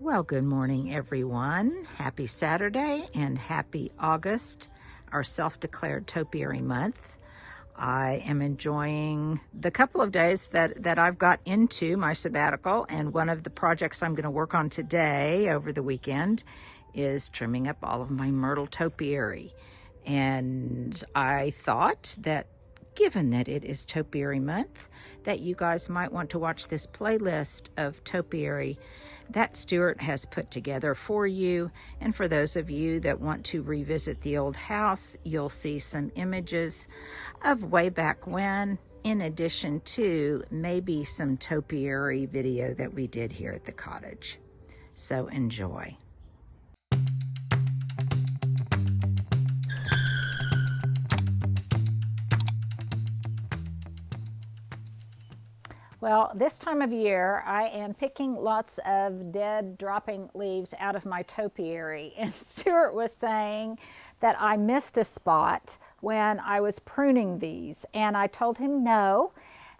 Well, good morning, everyone. Happy Saturday and happy August, our self-declared Topiary month. I am enjoying the couple of days that I've got into my sabbatical, and one of the projects I'm going to work on today over the weekend is trimming up all of my Myrtle Topiary. And I thought that given that it is Topiary month, that you guys might want to watch this playlist of Topiary that Stuart has put together for you. And for those of you that want to revisit the old house, you'll see some images of way back when, in addition to maybe some Topiary video that we did here at the cottage. So enjoy. Well, this time of year, I am picking lots of dead dropping leaves out of my topiary. And Stuart was saying that I missed a spot when I was pruning these. And I told him no,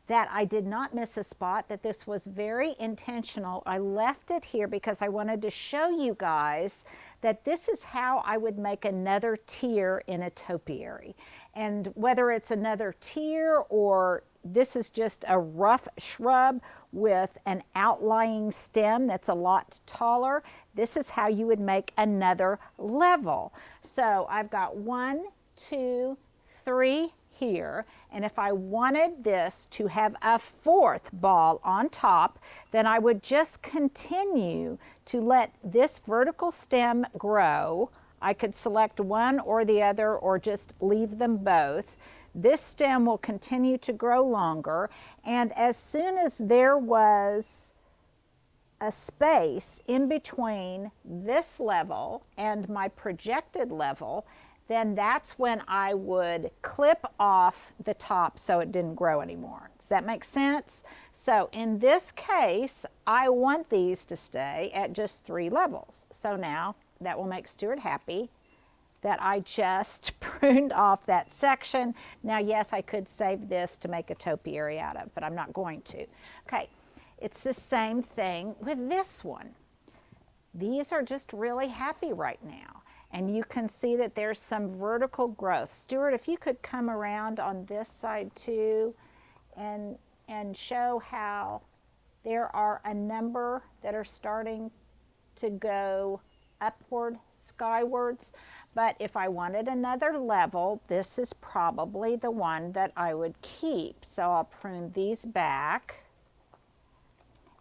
that I did not miss a spot, that this was very intentional. I left it here because I wanted to show you guys that this is how I would make another tier in a topiary. And whether it's another tier or this is just a rough shrub with an outlying stem that's a lot taller, this is how you would make another level. So I've got 1, 2, 3 here, and if I wanted this to have a 4th ball on top, then I would just continue to let this vertical stem grow. I could select one or the other or just leave them both. This stem will continue to grow longer, and as soon as there was a space in between this level and my projected level, then that's when I would clip off the top so it didn't grow anymore. Does that make sense? So in this case, I want these to stay at just 3 levels. So now that will make Stuart happy that I just pruned off that section. Now, yes, I could save this to make a topiary out of, but I'm not going to. Okay, it's the same thing with this one. These are just really happy right now. And you can see that there's some vertical growth. Stuart, if you could come around on this side too and show how there are a number that are starting to go upward, skywards. But if I wanted another level, this is probably the one that I would keep. So I'll prune these back.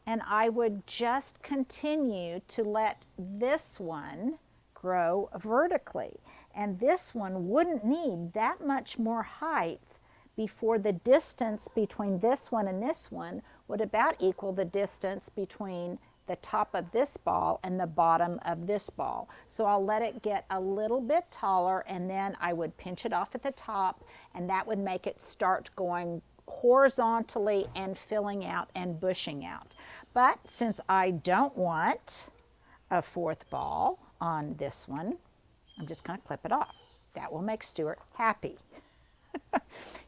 And I would just continue to let this one grow vertically. And this one wouldn't need that much more height before the distance between this one and this one would about equal the distance between the top of this ball and the bottom of this ball. So I'll let it get a little bit taller, and then I would pinch it off at the top, and that would make it start going horizontally and filling out and bushing out. But since I don't want a 4th ball on this one, I'm just going to clip it off. That will make Stuart happy.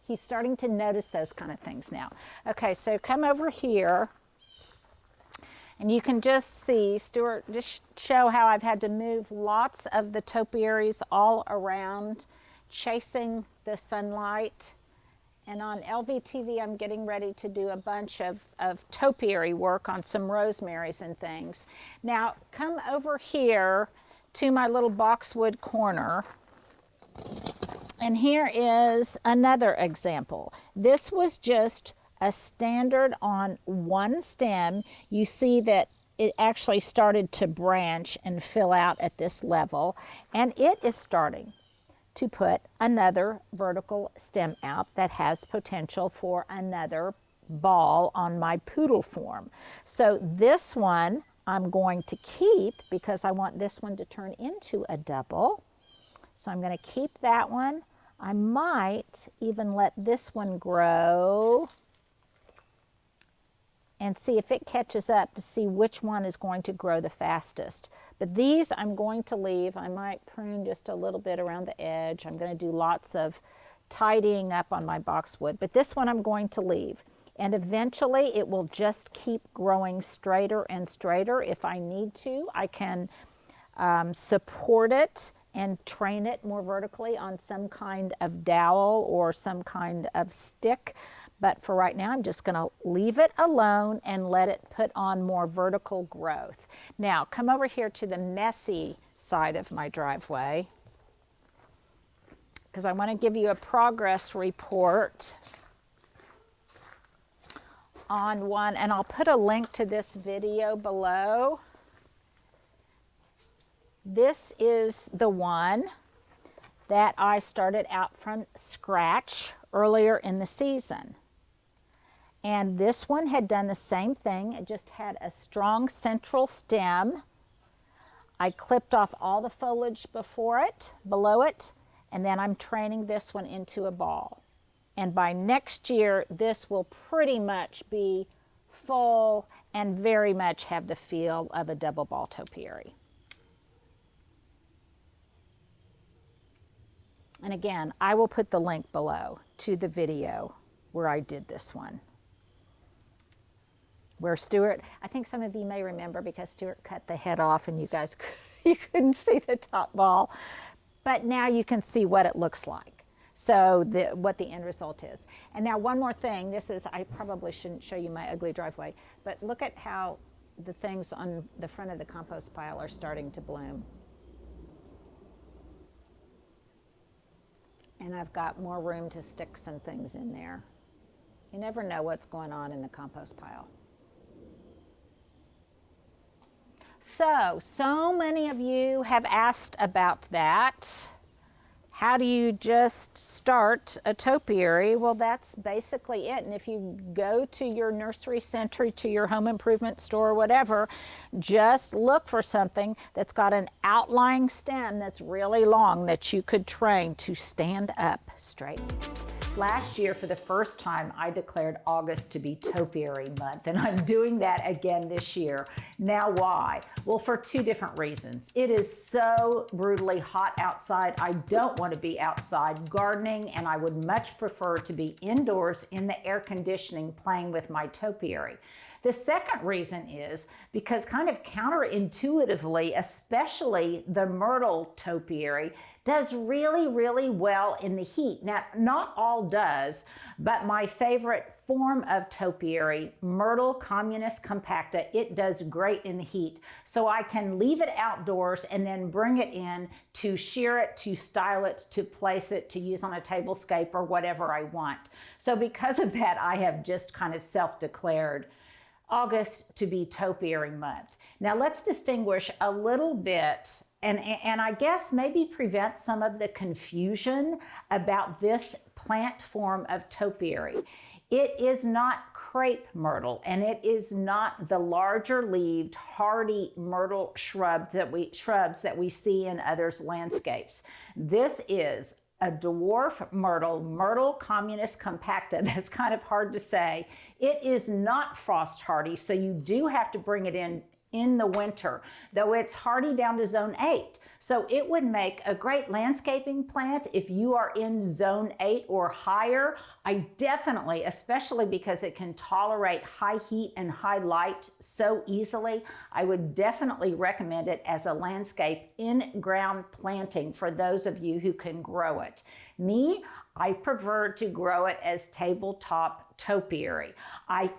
He's starting to notice those kind of things now. Okay, so come over here. And you can just see, Stuart, just show how I've had to move lots of the topiaries all around, chasing the sunlight. And on LVTV, I'm getting ready to do a bunch of topiary work on some rosemaries and things. Now, come over here to my little boxwood corner. And here is another example. This was just a standard on one stem. You see that it actually started to branch and fill out at this level, and it is starting to put another vertical stem out that has potential for another ball on my poodle form. So this one I'm going to keep because I want this one to turn into a double. So I'm going to keep that one. I might even let this one grow and see if it catches up to see which one is going to grow the fastest. But these I'm going to leave. I might prune just a little bit around the edge. I'm going to do lots of tidying up on my boxwood, but this one I'm going to leave. And eventually it will just keep growing straighter and straighter. If I need to, I can support it and train it more vertically on some kind of dowel or some kind of stick. But for right now, I'm just going to leave it alone and let it put on more vertical growth. Now, come over here to the messy side of my driveway, because I want to give you a progress report on one, and I'll put a link to this video below. This is the one that I started out from scratch earlier in the season. And this one had done the same thing. It just had a strong central stem. I clipped off all the foliage below it, and then I'm training this one into a ball. And by next year, this will pretty much be full and very much have the feel of a double ball topiary. And again, I will put the link below to the video where I did this one. Where Stuart, I think some of you may remember because Stuart cut the head off and you guys you couldn't see the top ball. But now you can see what it looks like. So what the end result is. And now one more thing, I probably shouldn't show you my ugly driveway, but look at how the things on the front of the compost pile are starting to bloom. And I've got more room to stick some things in there. You never know what's going on in the compost pile. So many of you have asked about that. How do you just start a topiary? Well, that's basically it. And if you go to your nursery center, to your home improvement store, whatever, just look for something that's got an outlying stem that's really long that you could train to stand up straight. Last year, for the first time, I declared August to be Topiary month, and I'm doing that again this year. Now, why? Well, for two different reasons. It is so brutally hot outside. I don't want to be outside gardening, and I would much prefer to be indoors in the air conditioning playing with my topiary. The second reason is because kind of counterintuitively, especially the Myrtle topiary, does really, really well in the heat. Now, not all does, but my favorite form of topiary, Myrtle communis compacta, it does great in the heat. So I can leave it outdoors and then bring it in to shear it, to style it, to place it, to use on a tablescape or whatever I want. So because of that, I have just kind of self-declared August to be topiary month. Now let's distinguish a little bit and I guess maybe prevent some of the confusion about this plant form of topiary. It is not crepe myrtle, and it is not the larger leaved hardy myrtle shrubs that we see in others' landscapes. This is a dwarf myrtle, Myrtle communis compacta. That's kind of hard to say. It is not frost hardy, so you do have to bring it in the winter, though it's hardy down to zone 8. So it would make a great landscaping plant if you are in zone 8 or higher. I definitely, especially because it can tolerate high heat and high light so easily, I would definitely recommend it as a landscape in-ground planting for those of you who can grow it. Me, I prefer to grow it as tabletop topiary. I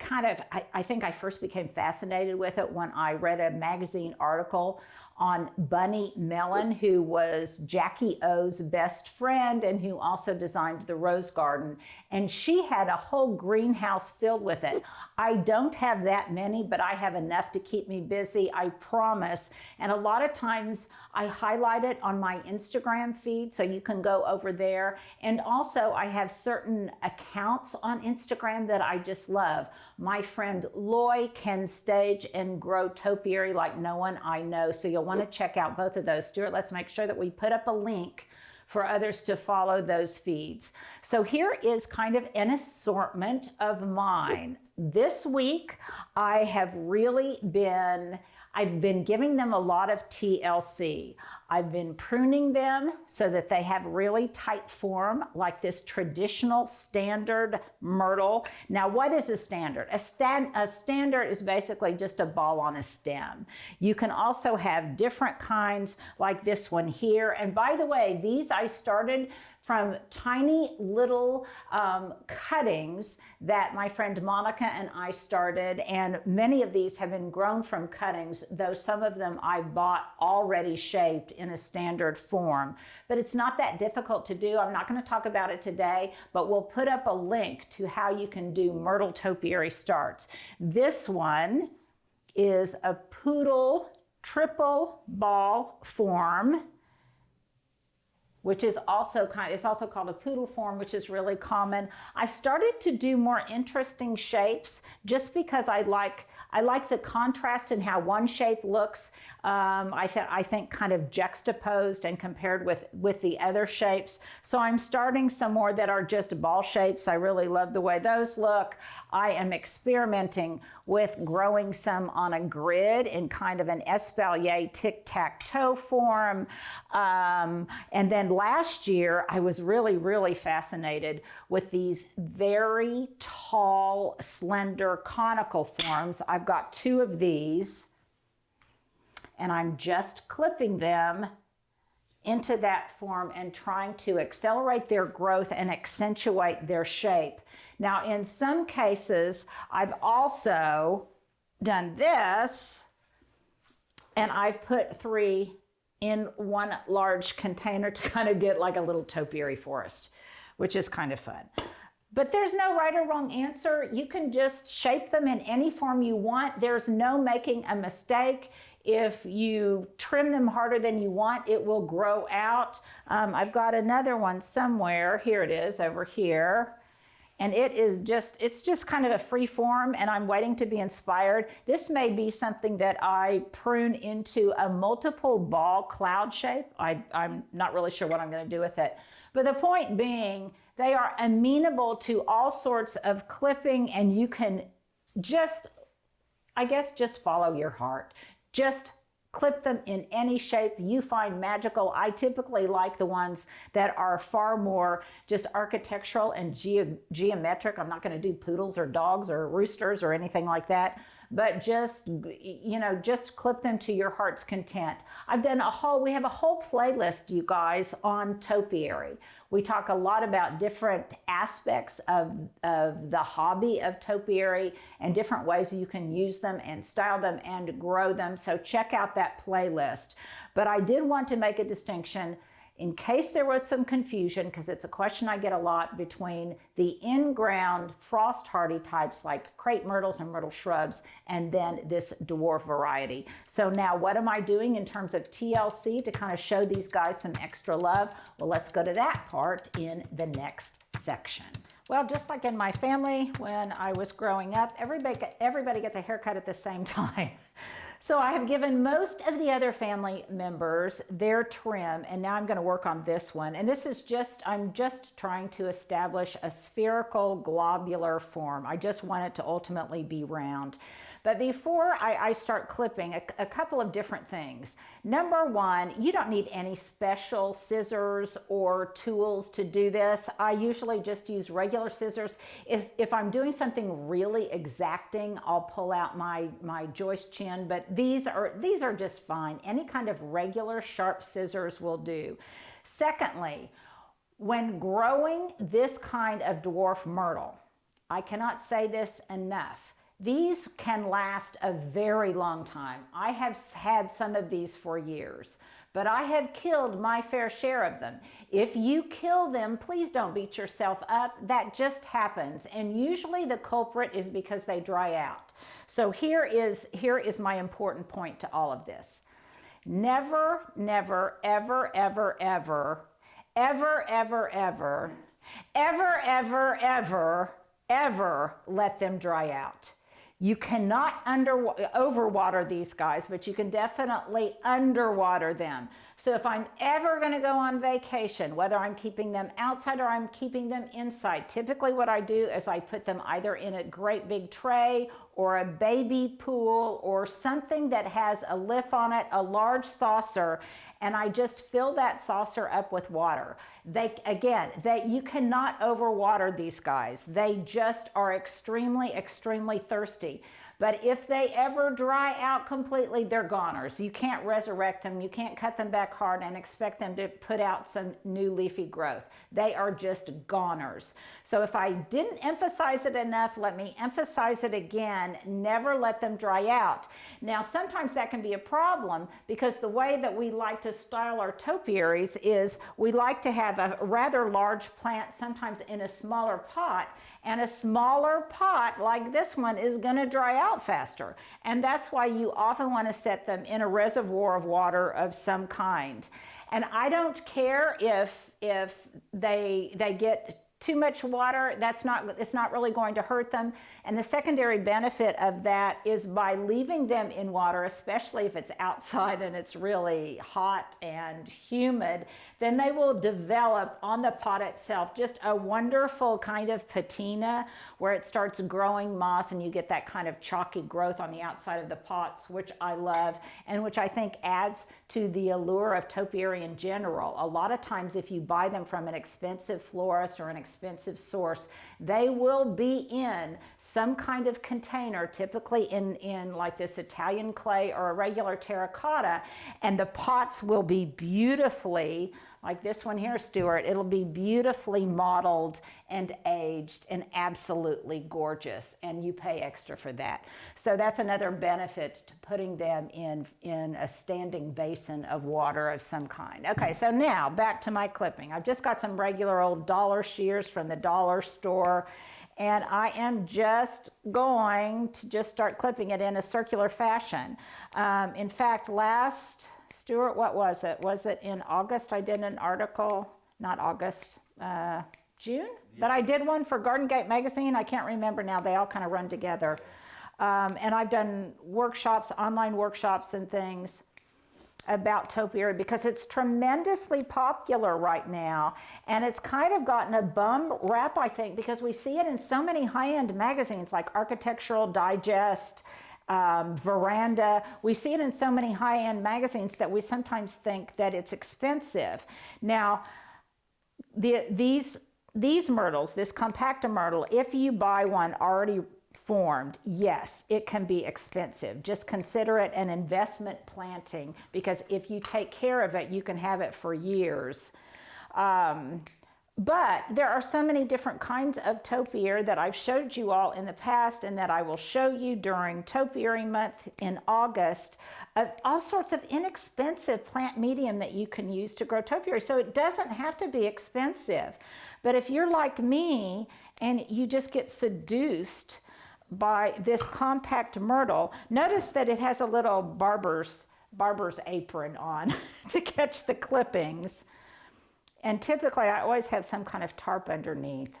think I first became fascinated with it when I read a magazine article on Bunny Mellon, who was Jackie O's best friend and who also designed the rose garden. And she had a whole greenhouse filled with it. I don't have that many, but I have enough to keep me busy, I promise. And a lot of times I highlight it on my Instagram feed, so you can go over there. And also I have certain accounts on Instagram that I just love. My friend Loy can stage and grow topiary like no one I know, so you'll want to check out both of those. Stuart, let's make sure that we put up a link for others to follow those feeds. So here is kind of an assortment of mine. this week I have really been, I've been giving them a lot of TLC. I've been pruning them so that they have really tight form, like this traditional standard myrtle. Now, what is a standard? A standard is basically just a ball on a stem. You can also have different kinds like this one here. And by the way, these I started from tiny little cuttings that my friend Monica and I started, and many of these have been grown from cuttings, though some of them I bought already shaped in a standard form. But it's not that difficult to do. I'm not going to talk about it today, but we'll put up a link to how you can do Myrtle Topiary starts. This one is a poodle triple ball form, which is also it's also called a poodle form, which is really common. I've started to do more interesting shapes just because I like the contrast in how one shape looks. I think kind of juxtaposed and compared with the other shapes. So I'm starting some more that are just ball shapes. I really love the way those look. I am experimenting with growing some on a grid in kind of an espalier tic-tac-toe form. And then last year, I was really fascinated with these very tall, slender, conical forms. I've got 2 of these, and I'm just clipping them into that form and trying to accelerate their growth and accentuate their shape. Now, in some cases, I've also done this, and I've put 3 in one large container to kind of get like a little topiary forest, which is kind of fun. But there's no right or wrong answer. You can just shape them in any form you want. There's no making a mistake. If you trim them harder than you want, it will grow out. I've got another one somewhere. Here it is over here. And it's just kind of a free form, and I'm waiting to be inspired. This may be something that I prune into a multiple ball cloud shape. I'm not really sure what I'm going to do with it. But the point being, they are amenable to all sorts of clipping, and you can just, I guess, just follow your heart. Just clip them in any shape you find magical. I typically like the ones that are far more just architectural and geometric. I'm not going to do poodles or dogs or roosters or anything like that, but just, you know, just clip them to your heart's content. We have a whole playlist, you guys, on topiary. We talk a lot about different aspects of the hobby of topiary and different ways you can use them and style them and grow them. So check out that playlist. But I did want to make a distinction in case there was some confusion, because it's a question I get a lot, between the in-ground frost hardy types like crepe myrtles and myrtle shrubs, and then this dwarf variety. So now what am I doing in terms of TLC to kind of show these guys some extra love? Well, let's go to that part in the next section. Well, just like in my family when I was growing up, everybody gets a haircut at the same time. So I have given most of the other family members their trim, and now I'm going to work on this one. And this is I'm just trying to establish a spherical globular form. I just want it to ultimately be round. But before I start clipping, a couple of different things. Number one, you don't need any special scissors or tools to do this. I usually just use regular scissors. If I'm doing something really exacting, I'll pull out my joist chin, but these are just fine. Any kind of regular sharp scissors will do. Secondly, when growing this kind of dwarf myrtle, I cannot say this enough, these can last a very long time. I have had some of these for years, but I have killed my fair share of them. If you kill them, please don't beat yourself up. That just happens. And usually the culprit is because they dry out. So here is my important point to all of this. Never, never, ever, ever, ever, ever, ever, ever, ever, ever, ever, ever let them dry out. You cannot overwater these guys, but you can definitely underwater them. So if I'm ever going to go on vacation, whether I'm keeping them outside or I'm keeping them inside, typically what I do is I put them either in a great big tray or a baby pool or something that has a lip on it, a large saucer, and I just fill that saucer up with water. You cannot overwater these guys. They just are extremely, extremely thirsty. But if they ever dry out completely, they're goners. You can't resurrect them. You can't cut them back hard and expect them to put out some new leafy growth. They are just goners. So if I didn't emphasize it enough, let me emphasize it again. Never let them dry out. Now, sometimes that can be a problem because the way that we like to style our topiaries is we like to have a rather large plant, sometimes in a smaller pot, and a smaller pot like this one is going to dry out faster. And that's why you often want to set them in a reservoir of water of some kind. And I don't care if they get too much water, it's not really going to hurt them. And the secondary benefit of that is by leaving them in water, especially if it's outside and it's really hot and humid, then they will develop on the pot itself just a wonderful kind of patina where it starts growing moss and you get that kind of chalky growth on the outside of the pots, which I love and which I think adds to the allure of topiary in general. A lot of times if you buy them from an expensive florist or an expensive source, they will be in some kind of container, typically in like this Italian clay or a regular terracotta, and the pots will be beautifully, like this one here, Stuart, it'll be beautifully modeled and aged and absolutely gorgeous, and you pay extra for that. So that's another benefit to putting them in a standing basin of water of some kind. Okay, so now back to my clipping. I've just got some regular old dollar shears from the dollar store, and I am just going to just start clipping it in a circular fashion. In fact, Stuart, what was it? Was it in August I did an article? Not August, June? But I did one for Garden Gate magazine. I can't remember now. They all kind of run together. And I've done workshops, online workshops and things about topiary because it's tremendously popular right now. And it's kind of gotten a bum rap, I think, because we see it in so many high-end magazines like Architectural Digest, Veranda. We see it in so many high-end magazines that we sometimes think that it's expensive. Now, these myrtles, this compacta myrtle, if you buy one already formed, yes, it can be expensive. Just consider it an investment planting because if you take care of it, you can have it for years. But there are so many different kinds of topiary that I've showed you all in the past and that I will show you during Topiary Month in August of all sorts of inexpensive plant medium that you can use to grow topiary. So it doesn't have to be expensive. But if you're like me and you just get seduced by this compact myrtle, notice that it has a little barber's apron on to catch the clippings. And typically, I always have some kind of tarp underneath.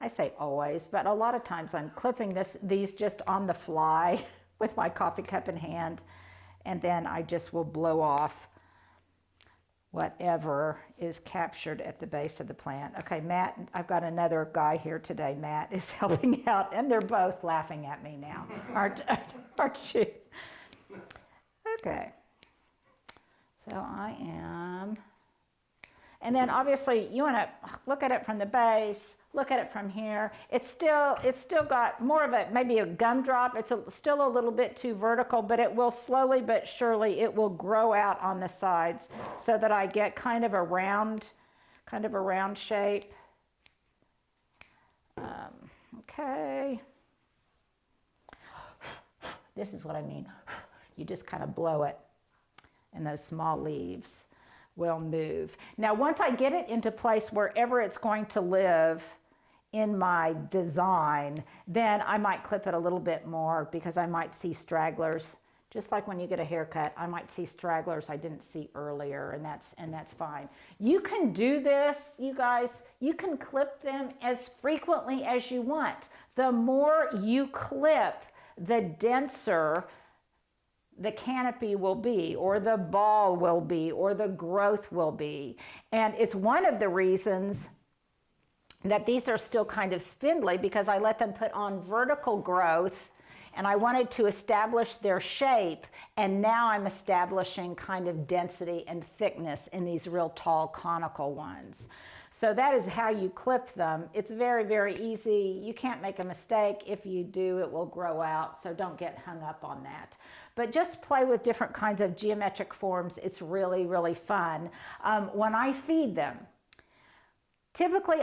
I say always, but a lot of times I'm clipping these just on the fly with my coffee cup in hand, and then I just will blow off whatever is captured at the base of the plant. Okay, Matt, I've got another guy here today. Matt is helping out, and they're both laughing at me now, aren't you? Okay, so I am... And then obviously you want to look at it from the base, look at it from here. It's still got more of a, maybe a gumdrop. It's still a little bit too vertical, but it will slowly but surely, it will grow out on the sides so that I get kind of a round shape. Okay. This is what I mean. You just kind of blow it and those small leaves will move. Now, once I get it into place wherever it's going to live in my design, then I might clip it a little bit more because I might see stragglers. Just like when you get a haircut, I might see stragglers I didn't see earlier, and that's fine. You can do this, you guys. You can clip them as frequently as you want. The more you clip, the denser the canopy will be, or the ball will be, or the growth will be. And it's one of the reasons that these are still kind of spindly, because I let them put on vertical growth and I wanted to establish their shape, and now I'm establishing kind of density and thickness in these real tall conical ones. So that is how you clip them. It's very, very easy. You can't make a mistake. If you do, it will grow out, so don't get hung up on that. But just play with different kinds of geometric forms. It's really, really fun. When I feed them, typically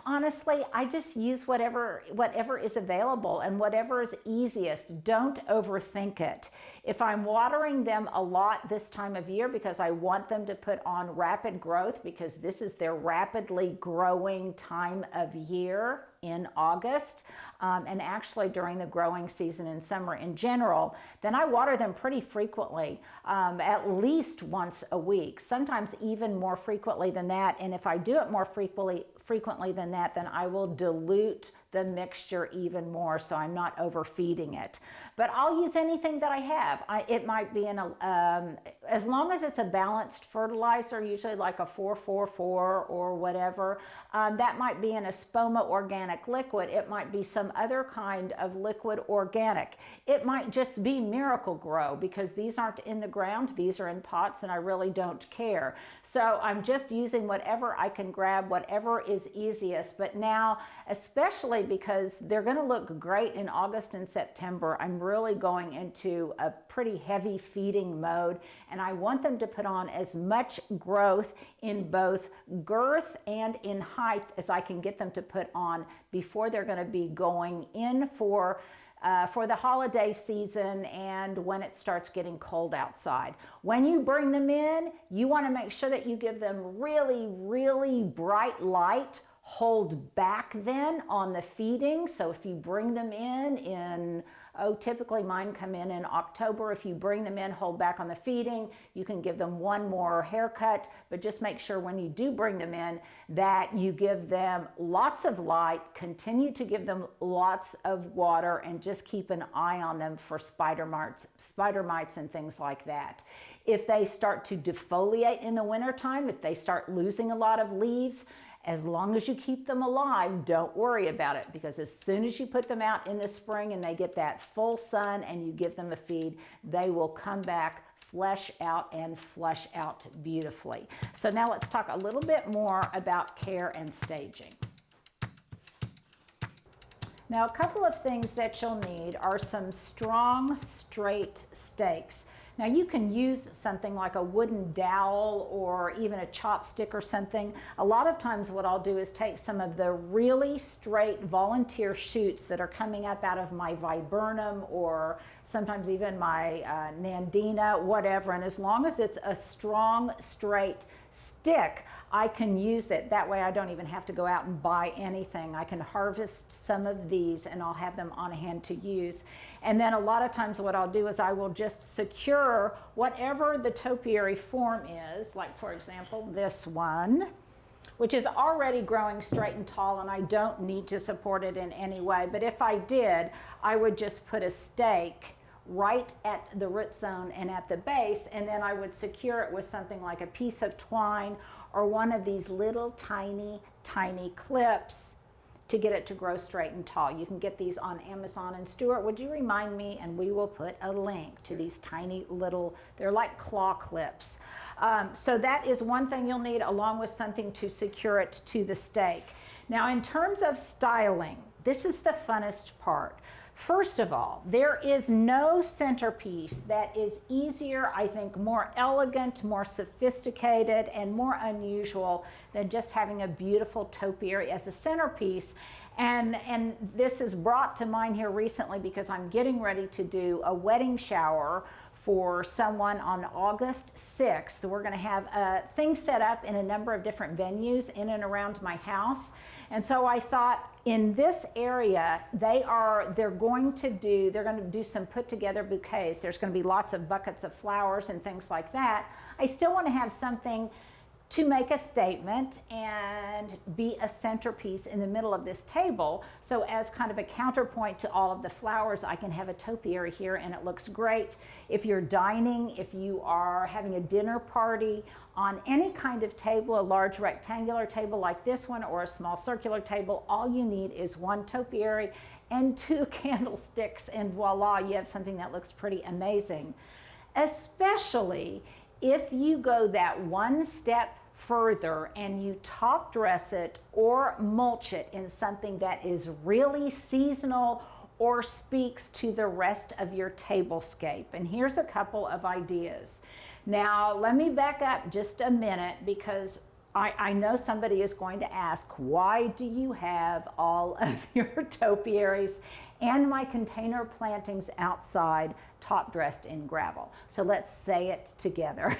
honestly, I just use whatever is available and whatever is easiest. Don't overthink it. If I'm watering them a lot this time of year because I want them to put on rapid growth, because this is their rapidly growing time of year in August, and actually during the growing season in summer in general, then I water them pretty frequently, at least once a week, sometimes even more frequently than that. And if I do it more frequently than that, then I will dilute the mixture even more, so I'm not overfeeding it. But I'll use anything that I have. It might be as long as it's a balanced fertilizer, usually like a 444 or whatever. That might be in a Spoma organic liquid. It might be some other kind of liquid organic. It might just be Miracle Grow, because these aren't in the ground, these are in pots, and I really don't care. So I'm just using whatever I can grab, whatever is easiest. But now, especially because they're going to look great in August and September, I'm really going into a pretty heavy feeding mode, and I want them to put on as much growth in both girth and in height as I can get them to put on before they're going to be going in for the holiday season and when it starts getting cold outside. When you bring them in, you want to make sure that you give them really, really bright light. Hold back then on the feeding. So if you bring them in typically mine come in October. If you bring them in, hold back on the feeding. You can give them one more haircut, but just make sure when you do bring them in that you give them lots of light, continue to give them lots of water, and just keep an eye on them for spider mites and things like that. If they start to defoliate in the wintertime, if they start losing a lot of leaves, as long as you keep them alive, don't worry about it, because as soon as you put them out in the spring and they get that full sun and you give them a feed, they will come back, flesh out beautifully. So now let's talk a little bit more about care and staging. Now, a couple of things that you'll need are some strong, straight stakes. Now, you can use something like a wooden dowel or even a chopstick or something. A lot of times what I'll do is take some of the really straight volunteer shoots that are coming up out of my viburnum, or sometimes even my nandina, whatever, and as long as it's a strong, straight stick, I can use it. That way I don't even have to go out and buy anything. I can harvest some of these and I'll have them on hand to use. And then a lot of times what I'll do is I will just secure whatever the topiary form is, like for example this one, which is already growing straight and tall, and I don't need to support it in any way. But if I did, I would just put a stake right at the root zone and at the base, and then I would secure it with something like a piece of twine or one of these little tiny clips to get it to grow straight and tall. You can get these on Amazon. And Stuart, would you remind me, and we will put a link to these tiny little, they're like claw clips. So that is one thing you'll need, along with something to secure it to the stake. Now, in terms of styling, this is the funnest part. First of all, there is no centerpiece that is easier, I think, more elegant, more sophisticated, and more unusual than just having a beautiful topiary as a centerpiece. And this is brought to mind here recently because I'm getting ready to do a wedding shower for someone on August 6th. We're going to have things set up in a number of different venues in and around my house. And so I thought, in this area, they're going to do some put together bouquets. There's going to be lots of buckets of flowers and things like that. I still want to have something to make a statement and be a centerpiece in the middle of this table. So as kind of a counterpoint to all of the flowers, I can have a topiary here and it looks great. If you're dining, if you are having a dinner party on any kind of table, a large rectangular table like this one or a small circular table, all you need is one topiary and two candlesticks and voila, you have something that looks pretty amazing. Especially if you go that one step further and you top dress it or mulch it in something that is really seasonal or speaks to the rest of your tablescape. And here's a couple of ideas. Now, let me back up just a minute because I know somebody is going to ask, why do you have all of your topiaries and my container plantings outside top dressed in gravel? So let's say it together.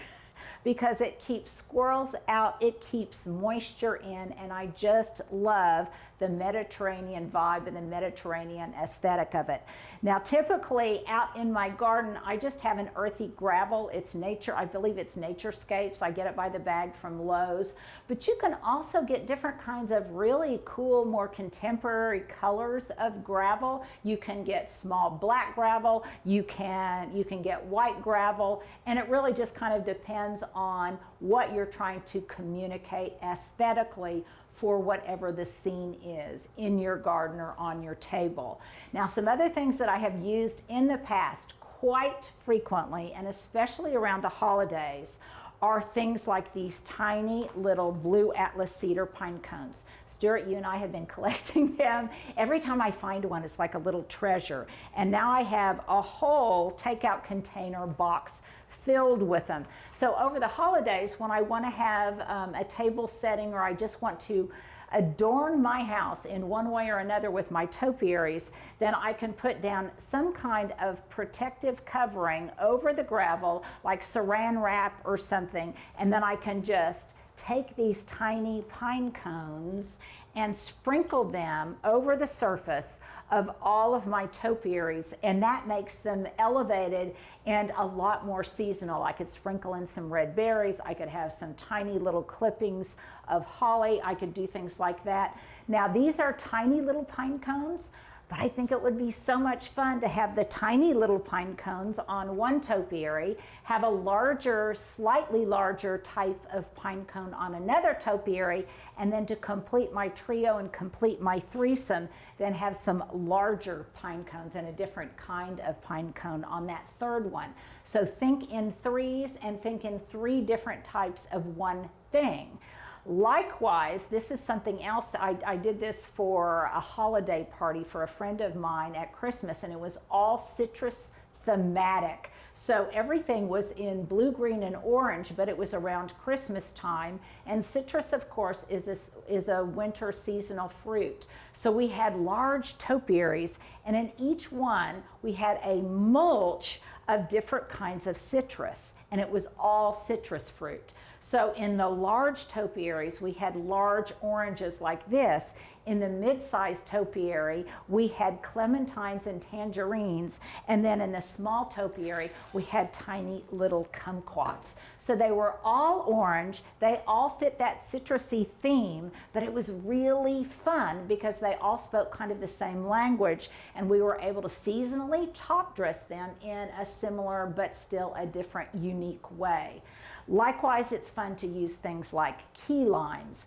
Because it keeps squirrels out, it keeps moisture in, and I just love the Mediterranean vibe and the Mediterranean aesthetic of it. Now, typically out in my garden, I just have an earthy gravel. It's nature, I believe it's Naturescapes. I get it by the bag from Lowe's. But you can also get different kinds of really cool, more contemporary colors of gravel. You can get small black gravel, you can get white gravel, and it really just kind of depends on what you're trying to communicate aesthetically for whatever the scene is in your garden or on your table. Now, some other things that I have used in the past quite frequently, and especially around the holidays, are things like these tiny little blue Atlas cedar pine cones. Stuart, you and I have been collecting them. Every time I find one, it's like a little treasure. And now I have a whole takeout container box filled with them. So over the holidays, when I want to have a table setting or I just want to adorn my house in one way or another with my topiaries, then I can put down some kind of protective covering over the gravel, like saran wrap or something, and then I can just take these tiny pine cones and sprinkle them over the surface of all of my topiaries, and that makes them elevated and a lot more seasonal. I could sprinkle in some red berries, I could have some tiny little clippings of holly, I could do things like that. Now, these are tiny little pine cones, but I think it would be so much fun to have the tiny little pine cones on one topiary, have a larger, slightly larger type of pine cone on another topiary, and then to complete my trio and complete my threesome, then have some larger pine cones and a different kind of pine cone on that third one. So think in threes and think in three different types of one thing. Likewise, this is something else. I did this for a holiday party for a friend of mine at Christmas, and it was all citrus thematic. So everything was in blue, green, and orange, but it was around Christmas time. And citrus, of course, is a winter seasonal fruit. So we had large topiaries, and in each one, we had a mulch of different kinds of citrus, and it was all citrus fruit. So in the large topiaries, we had large oranges like this. In the mid-sized topiary, we had clementines and tangerines. And then in the small topiary, we had tiny little kumquats. So they were all orange. They all fit that citrusy theme, but it was really fun because they all spoke kind of the same language, and we were able to seasonally top dress them in a similar but still a different, unique way. Likewise, it's fun to use things like key limes,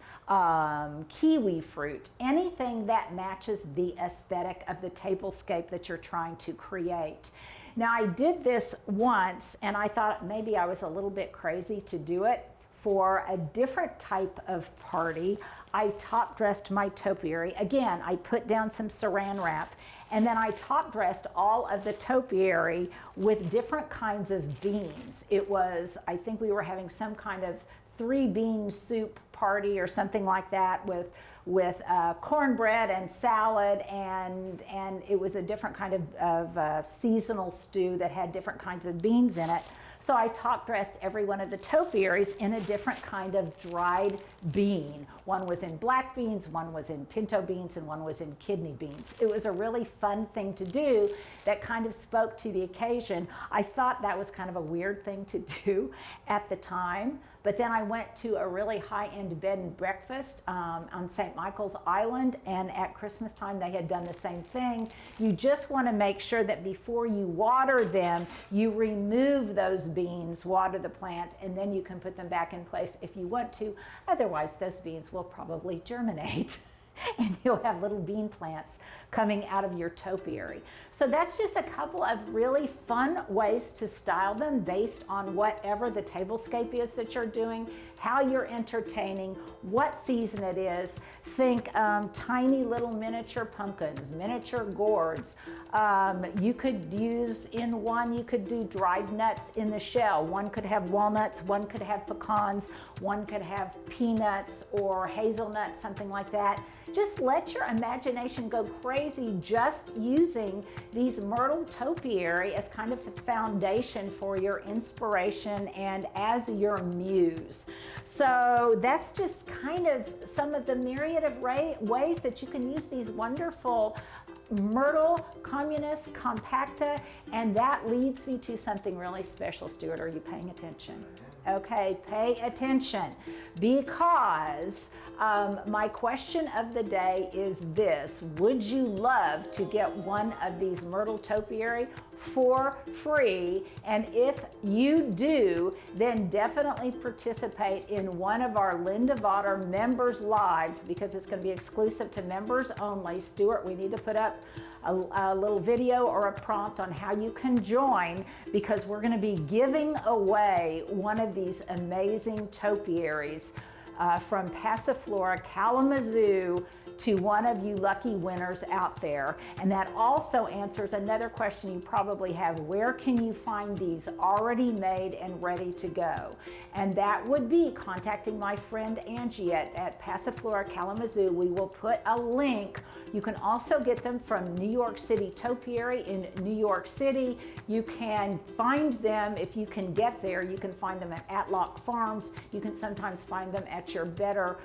kiwi fruit, anything that matches the aesthetic of the tablescape that you're trying to create. Now, I did this once, and I thought maybe I was a little bit crazy to do it. For a different type of party, I top dressed my topiary. Again, I put down some saran wrap, and then I top dressed all of the topiary with different kinds of beans. It was, I think we were having some kind of 3-bean soup party or something like that with cornbread and salad, and it was a different kind of seasonal stew that had different kinds of beans in it. So I top dressed every one of the topiaries in a different kind of dried bean. One was in black beans, one was in pinto beans, and one was in kidney beans. It was a really fun thing to do that kind of spoke to the occasion. I thought that was kind of a weird thing to do at the time, but then I went to a really high-end bed and breakfast on St. Michael's Island, and at Christmas time they had done the same thing. You just want to make sure that before you water them, you remove those beans, water the plant, and then you can put them back in place if you want to. Otherwise, those beans will probably germinate. And you'll have little bean plants coming out of your topiary. So that's just a couple of really fun ways to style them based on whatever the tablescape is that you're doing, how you're entertaining, what season it is. Think tiny little miniature pumpkins, miniature gourds. You could use in one, you could do dried nuts in the shell. One could have walnuts, one could have pecans, one could have peanuts or hazelnuts, something like that. Just let your imagination go crazy just using these Myrtle topiary as kind of the foundation for your inspiration and as your muse. So that's just kind of some of the myriad of ways that you can use these wonderful Myrtle Communis Compacta, and that leads me to something really special. Stuart, are you paying attention? Okay, pay attention, because my question of the day is this: would you love to get one of these Myrtle topiary for free? And if you do, then definitely participate in one of our Linda Vodder members lives, because it's going to be exclusive to members only. Stuart, we need to put up a little video or a prompt on how you can join, because we're going to be giving away one of these amazing topiaries from Passiflora Kalamazoo to one of you lucky winners out there. And that also answers another question you probably have: where can you find these already made and ready to go? And that would be contacting my friend Angie at Passiflora Kalamazoo. We will put a link. You can also get them from New York City Topiary in New York City. You can find them, if you can get there, you can find them at Atlock Farms. You can sometimes find them at your better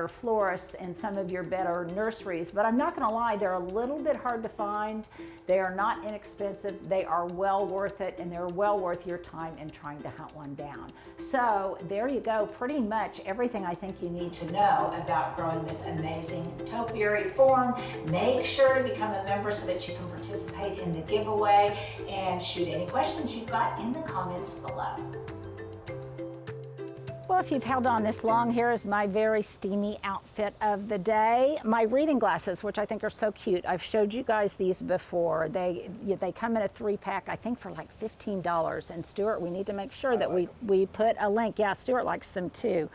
florists and some of your better nurseries. But I'm not gonna lie, they're a little bit hard to find. They are not inexpensive. They are well worth it, and they're well worth your time in trying to hunt one down. So there you go, pretty much everything I think you need to know about growing this amazing topiary form. Make sure to become a member so that you can participate in the giveaway, and shoot any questions you've got in the comments below. Well, if you've held on this long, here is my very steamy outfit of the day. My reading glasses, which I think are so cute. I've showed you guys these before. They come in a 3-pack, I think for like $15. And Stuart, we need to make sure that we put a link. Yeah, Stuart likes them too.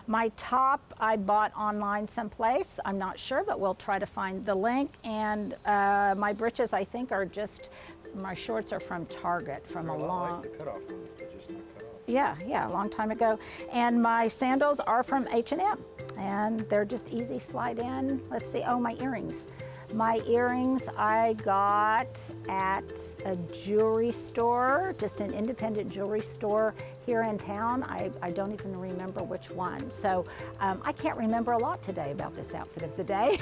My top I bought online someplace. I'm not sure, but we'll try to find the link. And my breeches, I think, are just, my shorts are from Target from a long... like the cutoff ones, but just not cut off. Yeah, a long time ago. And my sandals are from H&M, and they're just easy slide in. Let's see, oh, my earrings. My earrings I got at a jewelry store, just an independent jewelry store here in town. I don't even remember which one. So I can't remember a lot today about this outfit of the day.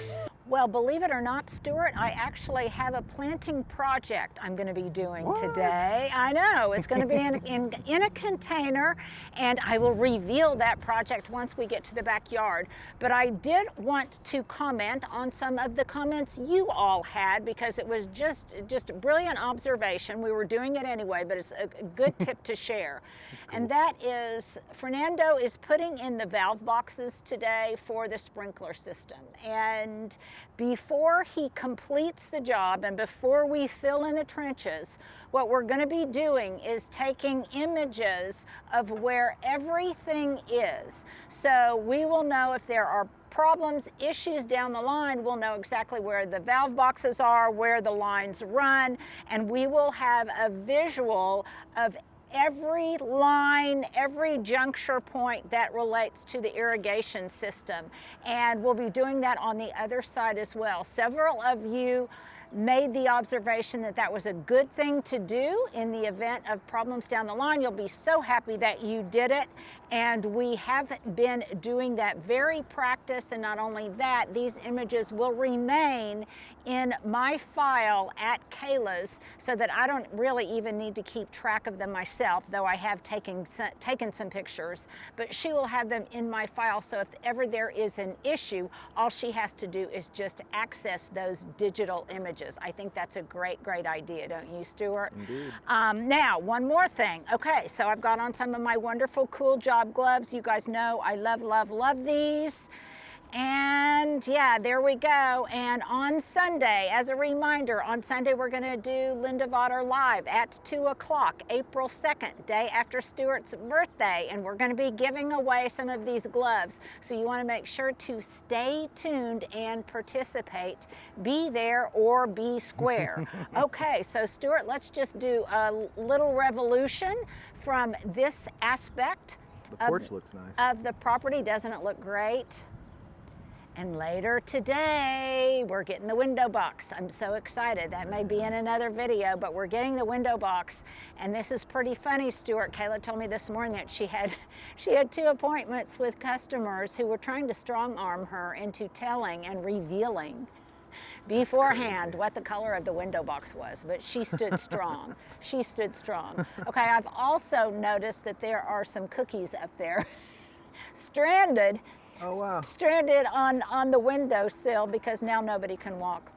Well, believe it or not, Stuart, I actually have a planting project I'm going to be doing today. I know, it's going to be in a container, and I will reveal that project once we get to the backyard. But I did want to comment on some of the comments you all had, because it was just a brilliant observation. We were doing it anyway, but it's a good tip to share. Cool. And that is, Fernando is putting in the valve boxes today for the sprinkler system. And before he completes the job and before we fill in the trenches, what we're going to be doing is taking images of where everything is. So we will know if there are problems, issues down the line. We'll know exactly where the valve boxes are, where the lines run, and we will have a visual of every line, every juncture point that relates to the irrigation system. And we'll be doing that on the other side as well. Several of you made the observation that that was a good thing to do in the event of problems down the line. You'll be so happy that you did it. And we have been doing that very practice. And not only that, these images will remain in my file at Kayla's so that I don't really even need to keep track of them myself, though I have taken some pictures. But she will have them in my file, so if ever there is an issue, all she has to do is just access those digital images. I think that's a great, great idea, don't you, Stuart? Indeed. Now, one more thing. Okay, so I've got on some of my wonderful Cool Job gloves. You guys know I love, love, love these. And yeah, there we go. And on Sunday, as a reminder, on Sunday we're going to do Linda Vodder Live at 2 o'clock, April 2nd, day after Stuart's birthday. And we're going to be giving away some of these gloves. So you want to make sure to stay tuned and participate. Be there or be square. Okay, so Stuart, let's just do a little revolution from this aspect. The porch looks nice. Of the property. Doesn't it look great? And later today, we're getting the window box. I'm so excited. That may be in another video, but we're getting the window box. And this is pretty funny, Stuart. Kayla told me this morning that she had 2 appointments with customers who were trying to strong arm her into telling and revealing beforehand what the color of the window box was, but she stood strong. She stood strong. Okay, I've also noticed that there are some cookies up there stranded. Oh, wow. Stranded on the windowsill because now nobody can walk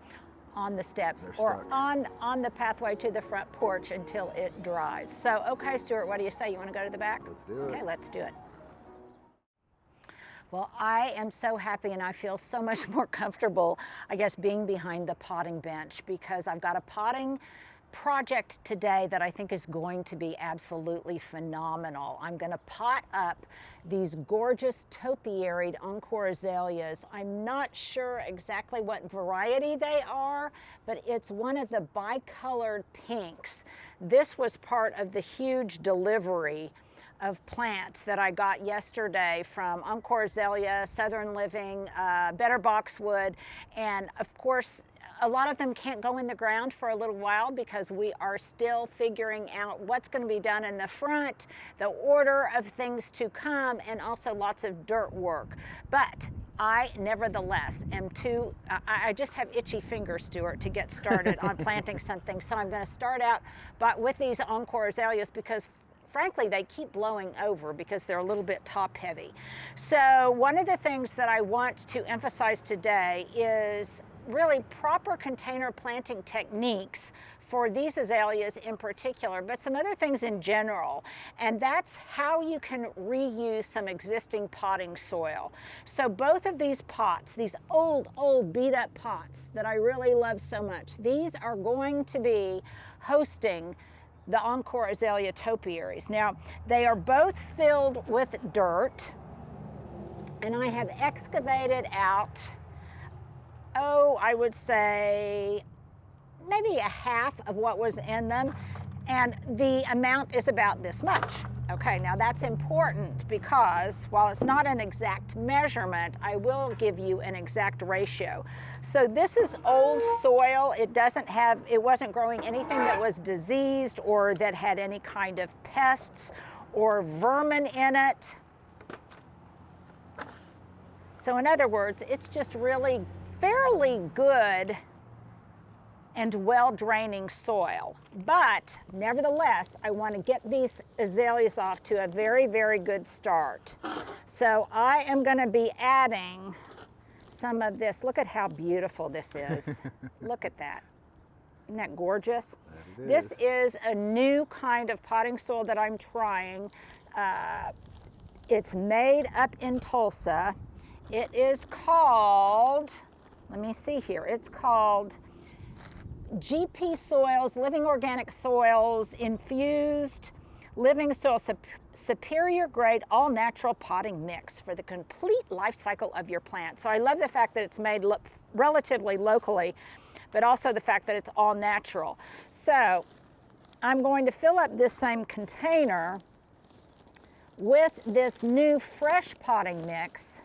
on the steps or on the pathway to the front porch until it dries. So, okay, Stuart, what do you say? You want to go to the back? Let's do it. Okay, let's do it. Well, I am so happy and I feel so much more comfortable, I guess, being behind the potting bench because I've got a potting project today that I think is going to be absolutely phenomenal. I'm going to pot up these gorgeous topiary Encore azaleas. I'm not sure exactly what variety they are, but it's one of the bicolored pinks. This was part of the huge delivery of plants that I got yesterday from Encore Azalea, Southern Living, Better Boxwood, and of course a lot of them can't go in the ground for a little while because we are still figuring out what's going to be done in the front, the order of things to come, and also lots of dirt work. But I nevertheless am I just have itchy fingers, Stuart, to get started on planting something. So I'm going to start out with these Encore azaleas because frankly, they keep blowing over because they're a little bit top heavy. So one of the things that I want to emphasize today is really proper container planting techniques for these azaleas in particular, but some other things in general. And that's how you can reuse some existing potting soil. So both of these pots, these old beat up pots that I really love so much, these are going to be hosting the Encore azalea topiaries. Now, they are both filled with dirt, and I have excavated out, I would say maybe a half of what was in them, and the amount is about this much. Okay, now that's important because while it's not an exact measurement, I will give you an exact ratio. So this is old soil. It wasn't growing anything that was diseased or that had any kind of pests or vermin in it. So in other words, it's just really fairly good and well-draining soil. But nevertheless, I want to get these azaleas off to a very, very good start. So I am going to be adding some of this. Look at how beautiful this is. Look at that. Isn't that gorgeous? This is a new kind of potting soil that I'm trying. It's made up in Tulsa. It is called, let me see here, it's called GP Soils, Living Organic Soils, Infused Living Soil Superior Grade All Natural Potting Mix for the complete life cycle of your plant. So I love the fact that it's made relatively locally, but also the fact that it's all natural. So I'm going to fill up this same container with this new fresh potting mix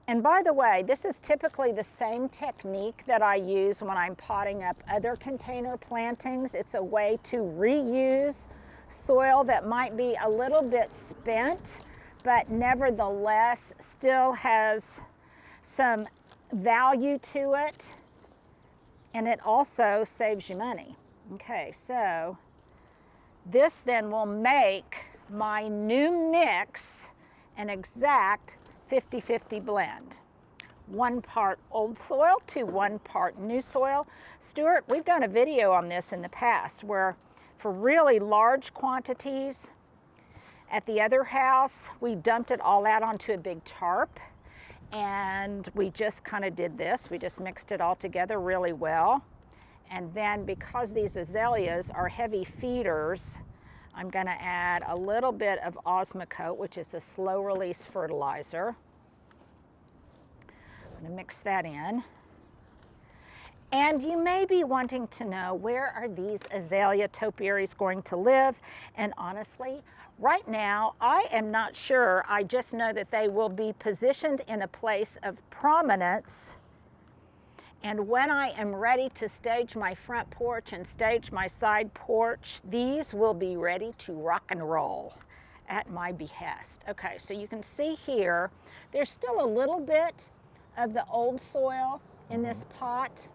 And by the way, this is typically the same technique that I use when I'm potting up other container plantings. It's a way to reuse soil that might be a little bit spent, but nevertheless still has some value to it. And it also saves you money. Okay, so this then will make my new mix an exact 50-50 blend. 1 part old soil to 1 part new soil. Stuart, we've done a video on this in the past where for really large quantities at the other house, we dumped it all out onto a big tarp and we just kind of did this. We just mixed it all together really well. And then because these azaleas are heavy feeders, I'm going to add a little bit of Osmocote, which is a slow release fertilizer. I'm going to mix that in. And you may be wanting to know, where are these azalea topiaries going to live? And honestly, right now, I am not sure. I just know that they will be positioned in a place of prominence. And when I am ready to stage my front porch and stage my side porch, these will be ready to rock and roll at my behest. Okay, so you can see here, there's still a little bit of the old soil in this pot.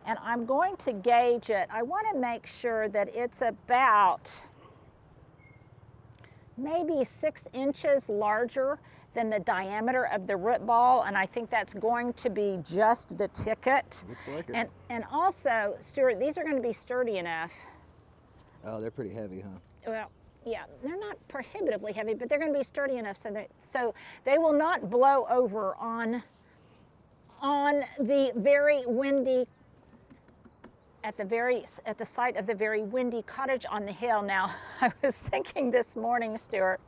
And I'm going to gauge it. I want to make sure that it's about maybe 6 inches larger than the diameter of the root ball, and I think that's going to be just the ticket. Looks like it. And also, Stuart, these are going to be sturdy enough. Oh, they're pretty heavy, huh? Well, yeah, they're not prohibitively heavy, but they're going to be sturdy enough so they will not blow over on the very windy, at the site of the very windy cottage on the hill. Now, I was thinking this morning, Stuart,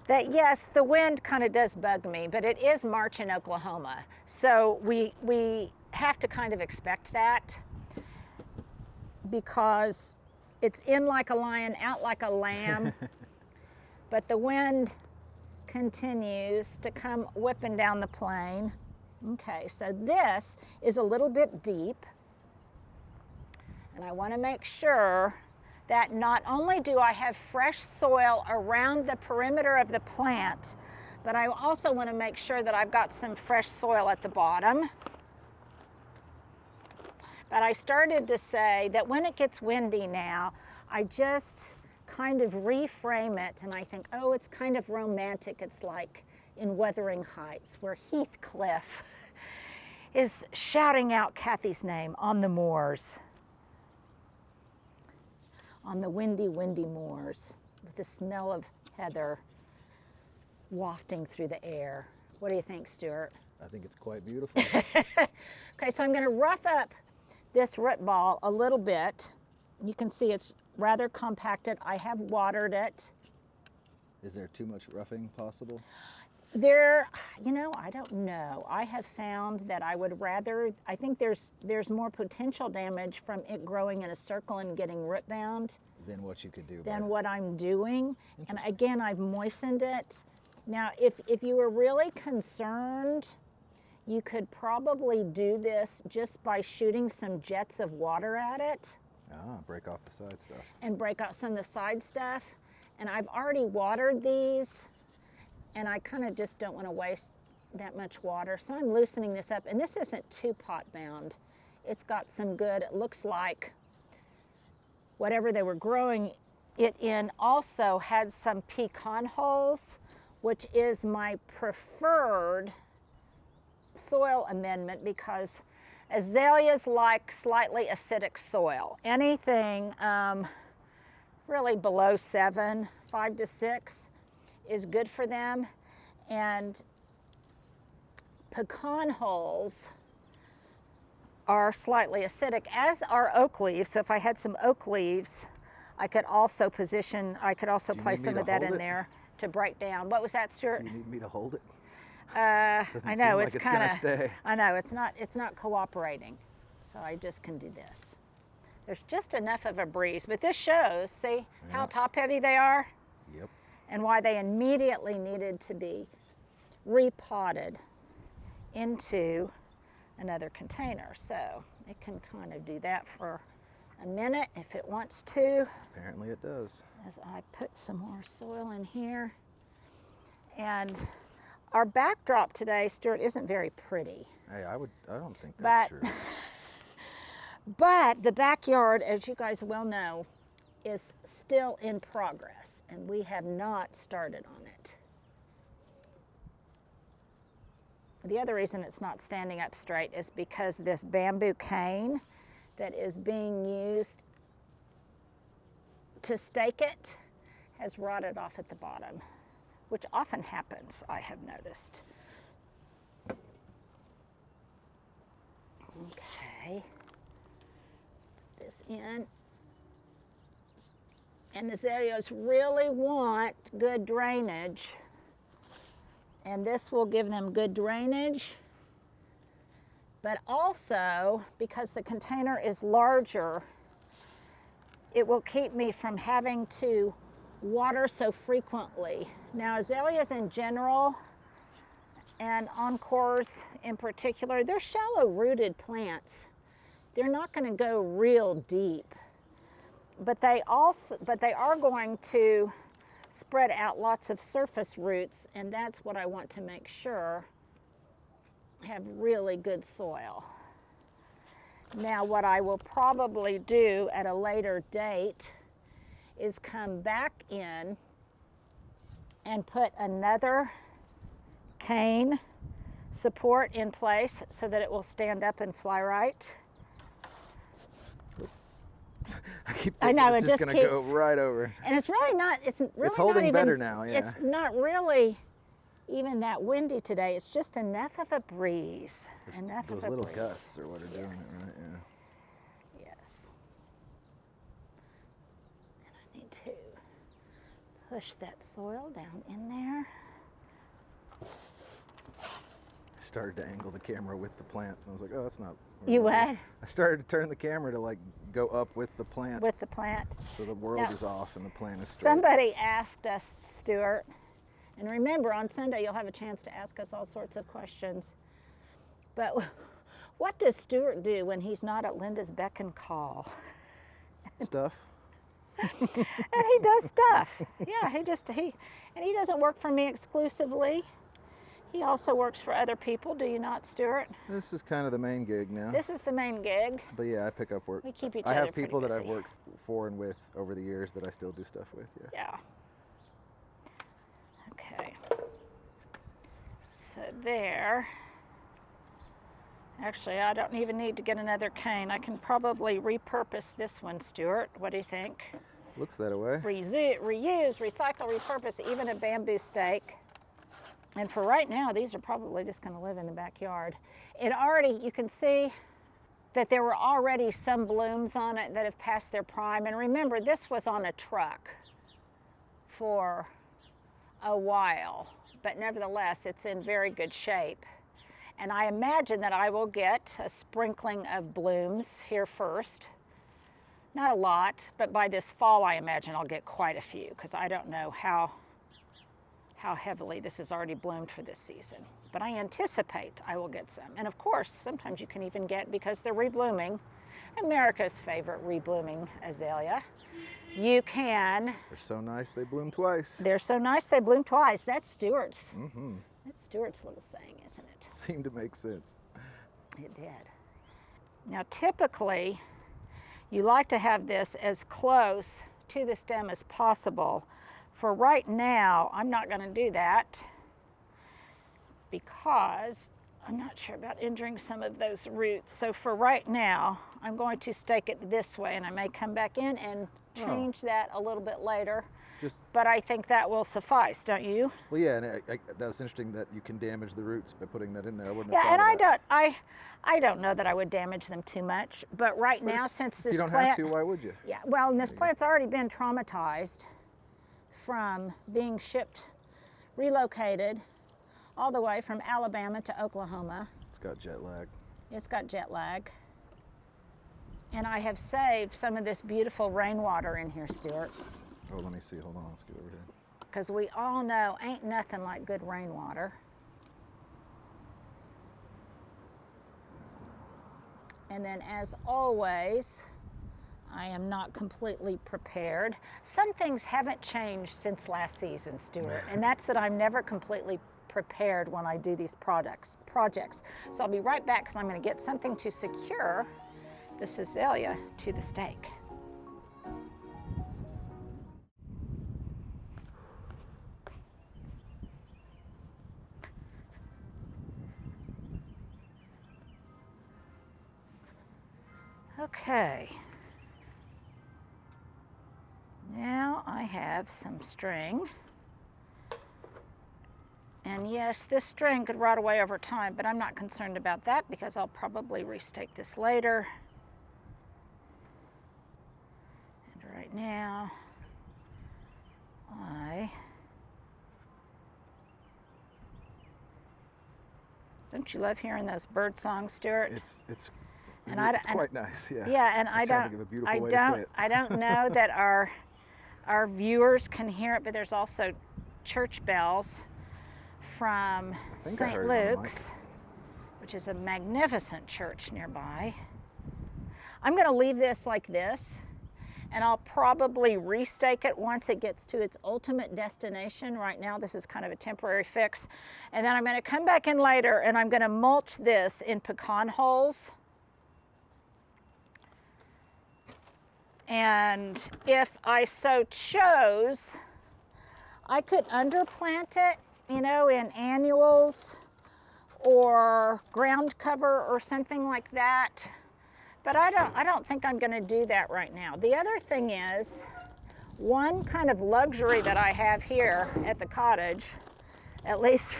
that yes, the wind kind of does bug me, but it is March in Oklahoma. So we have to kind of expect that, because it's in like a lion, out like a lamb, but the wind continues to come whipping down the plain. Okay, so this is a little bit deep, and I want to make sure that not only do I have fresh soil around the perimeter of the plant, but I also want to make sure that I've got some fresh soil at the bottom. But I started to say that when it gets windy now, I just kind of reframe it and I think, oh, it's kind of romantic. It's like in Wuthering Heights, where Heathcliff is shouting out Kathy's name on the moors. On the windy, windy moors, with the smell of heather wafting through the air. What do you think, Stuart? I think it's quite beautiful. Okay, so I'm going to rough up this root ball a little bit. You can see it's rather compacted. I have watered it. Is there too much roughing possible? I don't know. I have found that I would rather, I think there's more potential damage from it growing in a circle and getting root bound than what you could do. Than what I'm doing. And again, I've moistened it. Now, if you were really concerned, you could probably do this just by shooting some jets of water at it. Break off the side stuff. And break out some of the side stuff. And I've already watered these, and I kind of just don't want to waste that much water. So I'm loosening this up, and this isn't too pot bound. It's got some good, it looks like whatever they were growing it in also had some pecan holes, which is my preferred soil amendment because azaleas like slightly acidic soil. Anything really below 7, 5 to 6 is good for them. And pecan holes are slightly acidic, as are oak leaves. So if I had some oak leaves, I could also place some of that in there to break down. What was that, Stuart? Do you need me to hold it? I know it's kind of. Stay. I know it's not cooperating, so I just can do this. There's just enough of a breeze, but this shows. See how top heavy they are. Yep. And why they immediately needed to be repotted into another container. So it can kind of do that for a minute if it wants to. Apparently it does. As I put some more soil in here. And our backdrop today, Stuart, isn't very pretty. Hey, I don't think that's true. But the backyard, as you guys well know, is still in progress, and we have not started on it. The other reason it's not standing up straight is because this bamboo cane that is being used to stake it has rotted off at the bottom, which often happens, I have noticed. Okay. Put this in. And azaleas really want good drainage. And this will give them good drainage. But also, because the container is larger, it will keep me from having to water so frequently. Now, azaleas in general, and Encores in particular, they're shallow-rooted plants. They're not going to go real deep, but they are going to spread out lots of surface roots, and that's what I want to make sure have really good soil. Now, what I will probably do at a later date is come back in and put another cane support in place so that it will stand up and fly right. I know, it's it just just gonna go right over. And it's really not, it's holding not even, better now, yeah. It's not really even that windy today. It's just enough of a breeze. Enough Those of a little breeze. gusts are what are doing Yes. it, right? Yeah. Yes. And I need to push that soil down in there. I started to angle the camera with the plant, and I was like, oh, that's not. You what? I started to turn the camera to like go up with the plant. With the plant. So the world Now, is off and the plant is straight. Somebody asked us, Stuart, and remember on Sunday you'll have a chance to ask us all sorts of questions. But what does Stuart do when he's not at Linda's beck and call? Stuff. And he does stuff. Yeah, he doesn't work for me exclusively. He also works for other people, do you not, Stuart? This is kind of the main gig now. This is the main gig. But yeah, I pick up work. We keep each I other have people pretty that I've busy. worked for and with over the years that I still do stuff with, yeah. Yeah. Okay. So there. Actually, I don't even need to get another cane. I can probably repurpose this one, Stuart. What do you think? Looks that way. Reuse, recycle, repurpose, even a bamboo stake. And for right now, these are probably just going to live in the backyard. You can see that there were already some blooms on it that have passed their prime. And remember, this was on a truck for a while, but nevertheless, it's in very good shape. And I imagine that I will get a sprinkling of blooms here first. Not a lot, but by this fall, I imagine I'll get quite a few, because I don't know how heavily this has already bloomed for this season. But I anticipate I will get some. And of course, sometimes you can even get, because they're reblooming, America's favorite reblooming azalea. You can. They're so nice they bloom twice. They're so nice they bloom twice. That's Stuart's. Mm-hmm. That's Stuart's little saying, isn't it? Seemed to make sense. It did. Now typically, you like to have this as close to the stem as possible. For right now, I'm not going to do that because I'm not sure about injuring some of those roots. So for right now, I'm going to stake it this way, and I may come back in and change that a little bit later. But I think that will suffice, don't you? Well, yeah, and that was interesting that you can damage the roots by putting that in there. I wouldn't Yeah, have and thought I don't know that I would damage them too much. But right now, since this if you don't plant, have to, why would you? Yeah, well, and this plant's already been traumatized from being shipped, relocated all the way from Alabama to Oklahoma. It's got jet lag. It's got jet lag. And I have saved some of this beautiful rainwater in here, Stuart, Oh, let me see. Hold on. Let's get over here. because we all know ain't nothing like good rainwater. And then, as always, I am not completely prepared. Some things haven't changed since last season, Stuart, and that's that I'm never completely prepared when I do these projects. So I'll be right back because I'm going to get something to secure this azalea to the stake. Okay. Now I have some string. And yes, this string could rot away over time, but I'm not concerned about that because I'll probably restake this later. And right now, don't you love hearing those bird songs, Stuart? It's quite nice, yeah. Yeah, and I don't think of a beautiful way to say it. I don't know that our viewers can hear it, but there's also church bells from St. Luke's, which is a magnificent church nearby. I'm going to leave this like this, and I'll probably restake it once it gets to its ultimate destination. Right now, this is kind of a temporary fix. And then I'm going to come back in later, and I'm going to mulch this in pecan holes. And if I so chose, I could underplant it, you know, in annuals or ground cover or something like that. But I don't think I'm going to do that right now. The other thing is, one kind of luxury that I have here at the cottage, at least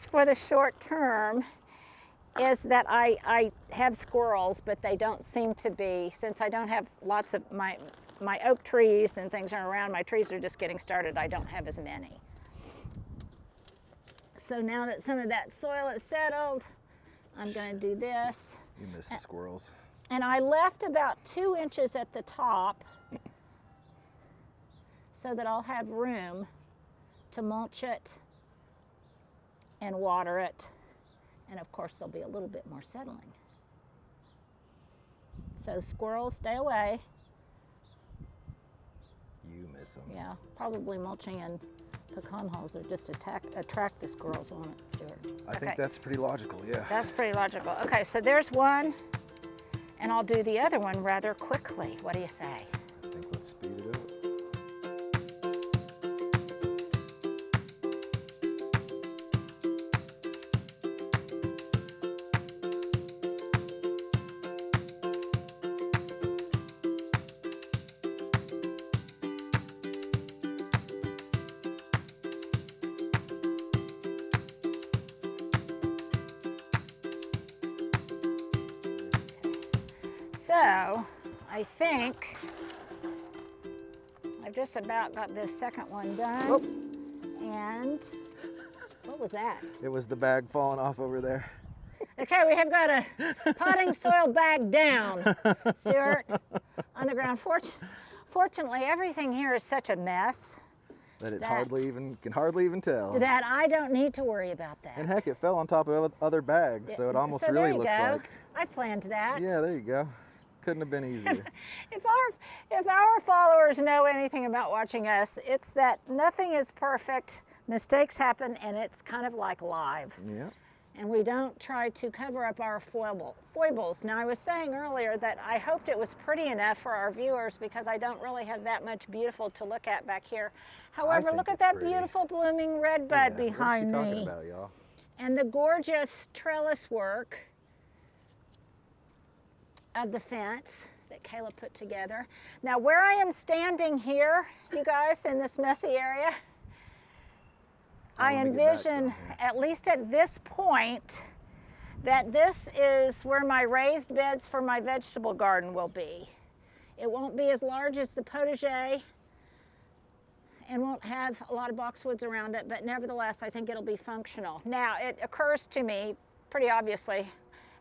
for the short term, is that I have squirrels, but they don't seem to be, since I don't have lots of my oak trees and things are around, my trees are just getting started, I don't have as many. So now that some of that soil is settled, I'm going to do this. You missed the squirrels. And I left about 2 inches at the top so that I'll have room to mulch it and water it. And of course, there'll be a little bit more settling. So squirrels, stay away. You miss them. Yeah, probably mulching in pecan holes will just attract the squirrels, won't it, Stuart? I think that's pretty logical, yeah. That's pretty logical. Okay, so there's one, and I'll do the other one rather quickly. What do you say? I think let's speed it up. So, I think I've just about got this second one done. Oh. And what was that? It was the bag falling off over there. Okay, we have got a potting soil bag down, Stuart, on the ground. Fortunately, everything here is such a mess that can hardly even tell. That I don't need to worry about that. And heck, it fell on top of other bags, so it almost really looks like. I planned that. Yeah, there you go. Couldn't have been easier. If our followers know anything about watching us, it's that nothing is perfect. Mistakes happen, and it's kind of like live. Yeah. And we don't try to cover up our foibles. Now, I was saying earlier that I hoped it was pretty enough for our viewers because I don't really have that much beautiful to look at back here. However, look at that beautiful blooming red bud behind me. What are you talking about, y'all? And the gorgeous trellis work of the fence that Kayla put together. Now, where I am standing here, you guys, in this messy area, I envision, at least at this point, that this is where my raised beds for my vegetable garden will be. It won't be as large as the potager and won't have a lot of boxwoods around it, but nevertheless, I think it'll be functional. Now, it occurs to me pretty obviously,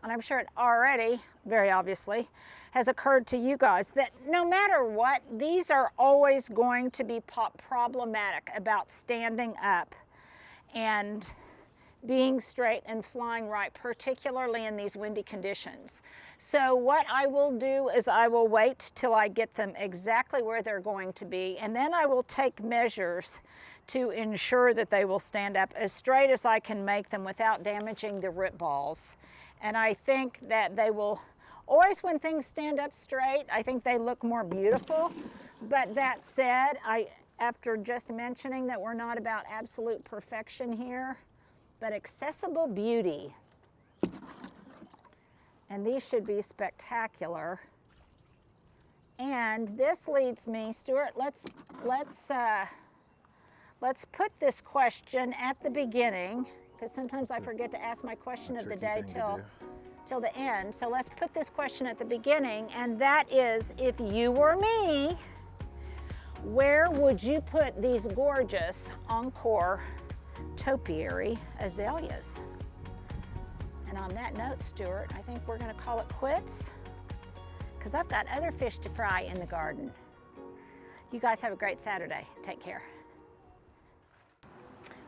and I'm sure it already, very obviously, has occurred to you guys that no matter what, these are always going to be problematic about standing up and being straight and flying right, particularly in these windy conditions. So what I will do is I will wait till I get them exactly where they're going to be, and then I will take measures to ensure that they will stand up as straight as I can make them without damaging the root balls. And I think that they will, always when things stand up straight, I think they look more beautiful. But that said, after just mentioning that we're not about absolute perfection here, but accessible beauty. And these should be spectacular. And this leads me, Stuart, let's put this question at the beginning, because sometimes I forget to ask my question of the day till the end. So let's put this question at the beginning, and that is, if you were me, where would you put these gorgeous Encore Topiary azaleas? And on that note, Stuart, I think we're going to call it quits, because I've got other fish to fry in the garden. You guys have a great Saturday. Take care.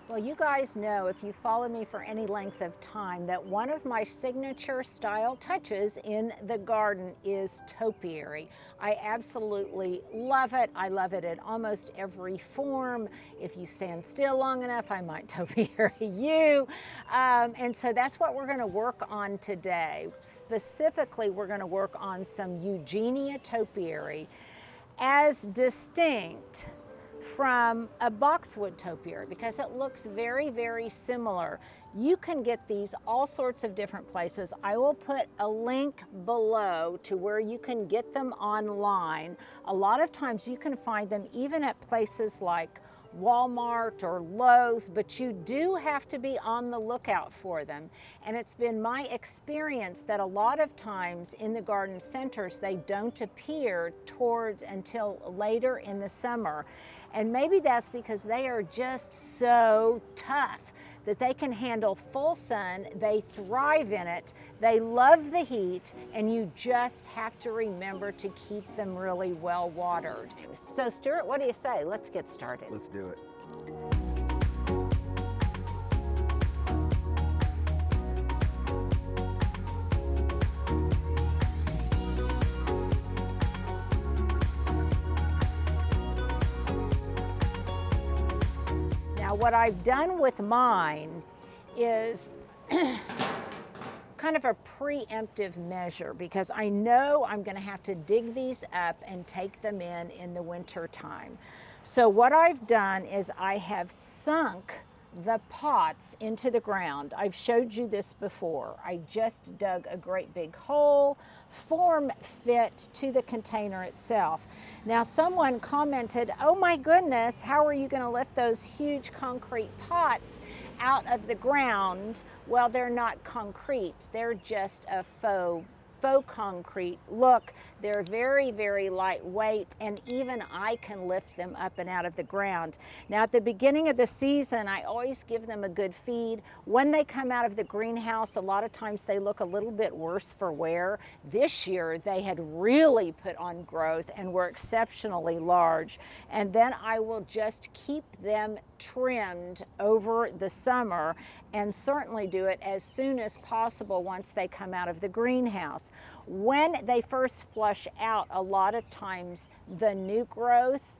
Well, you guys know, if you follow me for any length of time, that one of my signature style touches in the garden is topiary. I absolutely love it. I love it in almost every form. If you stand still long enough, I might topiary you. And so that's what we're going to work on today. Specifically, we're going to work on some Eugenia topiary as distinct from a boxwood topiary, because it looks very, very similar. You can get these all sorts of different places. I will put a link below to where you can get them online. A lot of times you can find them even at places like Walmart or Lowe's, but you do have to be on the lookout for them. And it's been my experience that a lot of times in the garden centers, they don't appear until later in the summer. And maybe that's because they are just so tough that they can handle full sun, they thrive in it, they love the heat, and you just have to remember to keep them really well watered. So Stuart, what do you say? Let's get started. Let's do it. What I've done with mine is kind of a preemptive measure, because I know I'm going to have to dig these up and take them in the winter time. So what I've done is I have sunk the pots into the ground. I've showed you this before. I just dug a great big hole, form fit to the container itself. Now someone commented, oh my goodness, how are you going to lift those huge concrete pots out of the ground? Well, they're not concrete, they're just a faux concrete. Look, they're very, very lightweight, and even I can lift them up and out of the ground. Now at the beginning of the season, I always give them a good feed. When they come out of the greenhouse, a lot of times they look a little bit worse for wear. This year they had really put on growth and were exceptionally large. And then I will just keep them trimmed over the summer, and certainly do it as soon as possible once they come out of the greenhouse. When they first flush out, a lot of times the new growth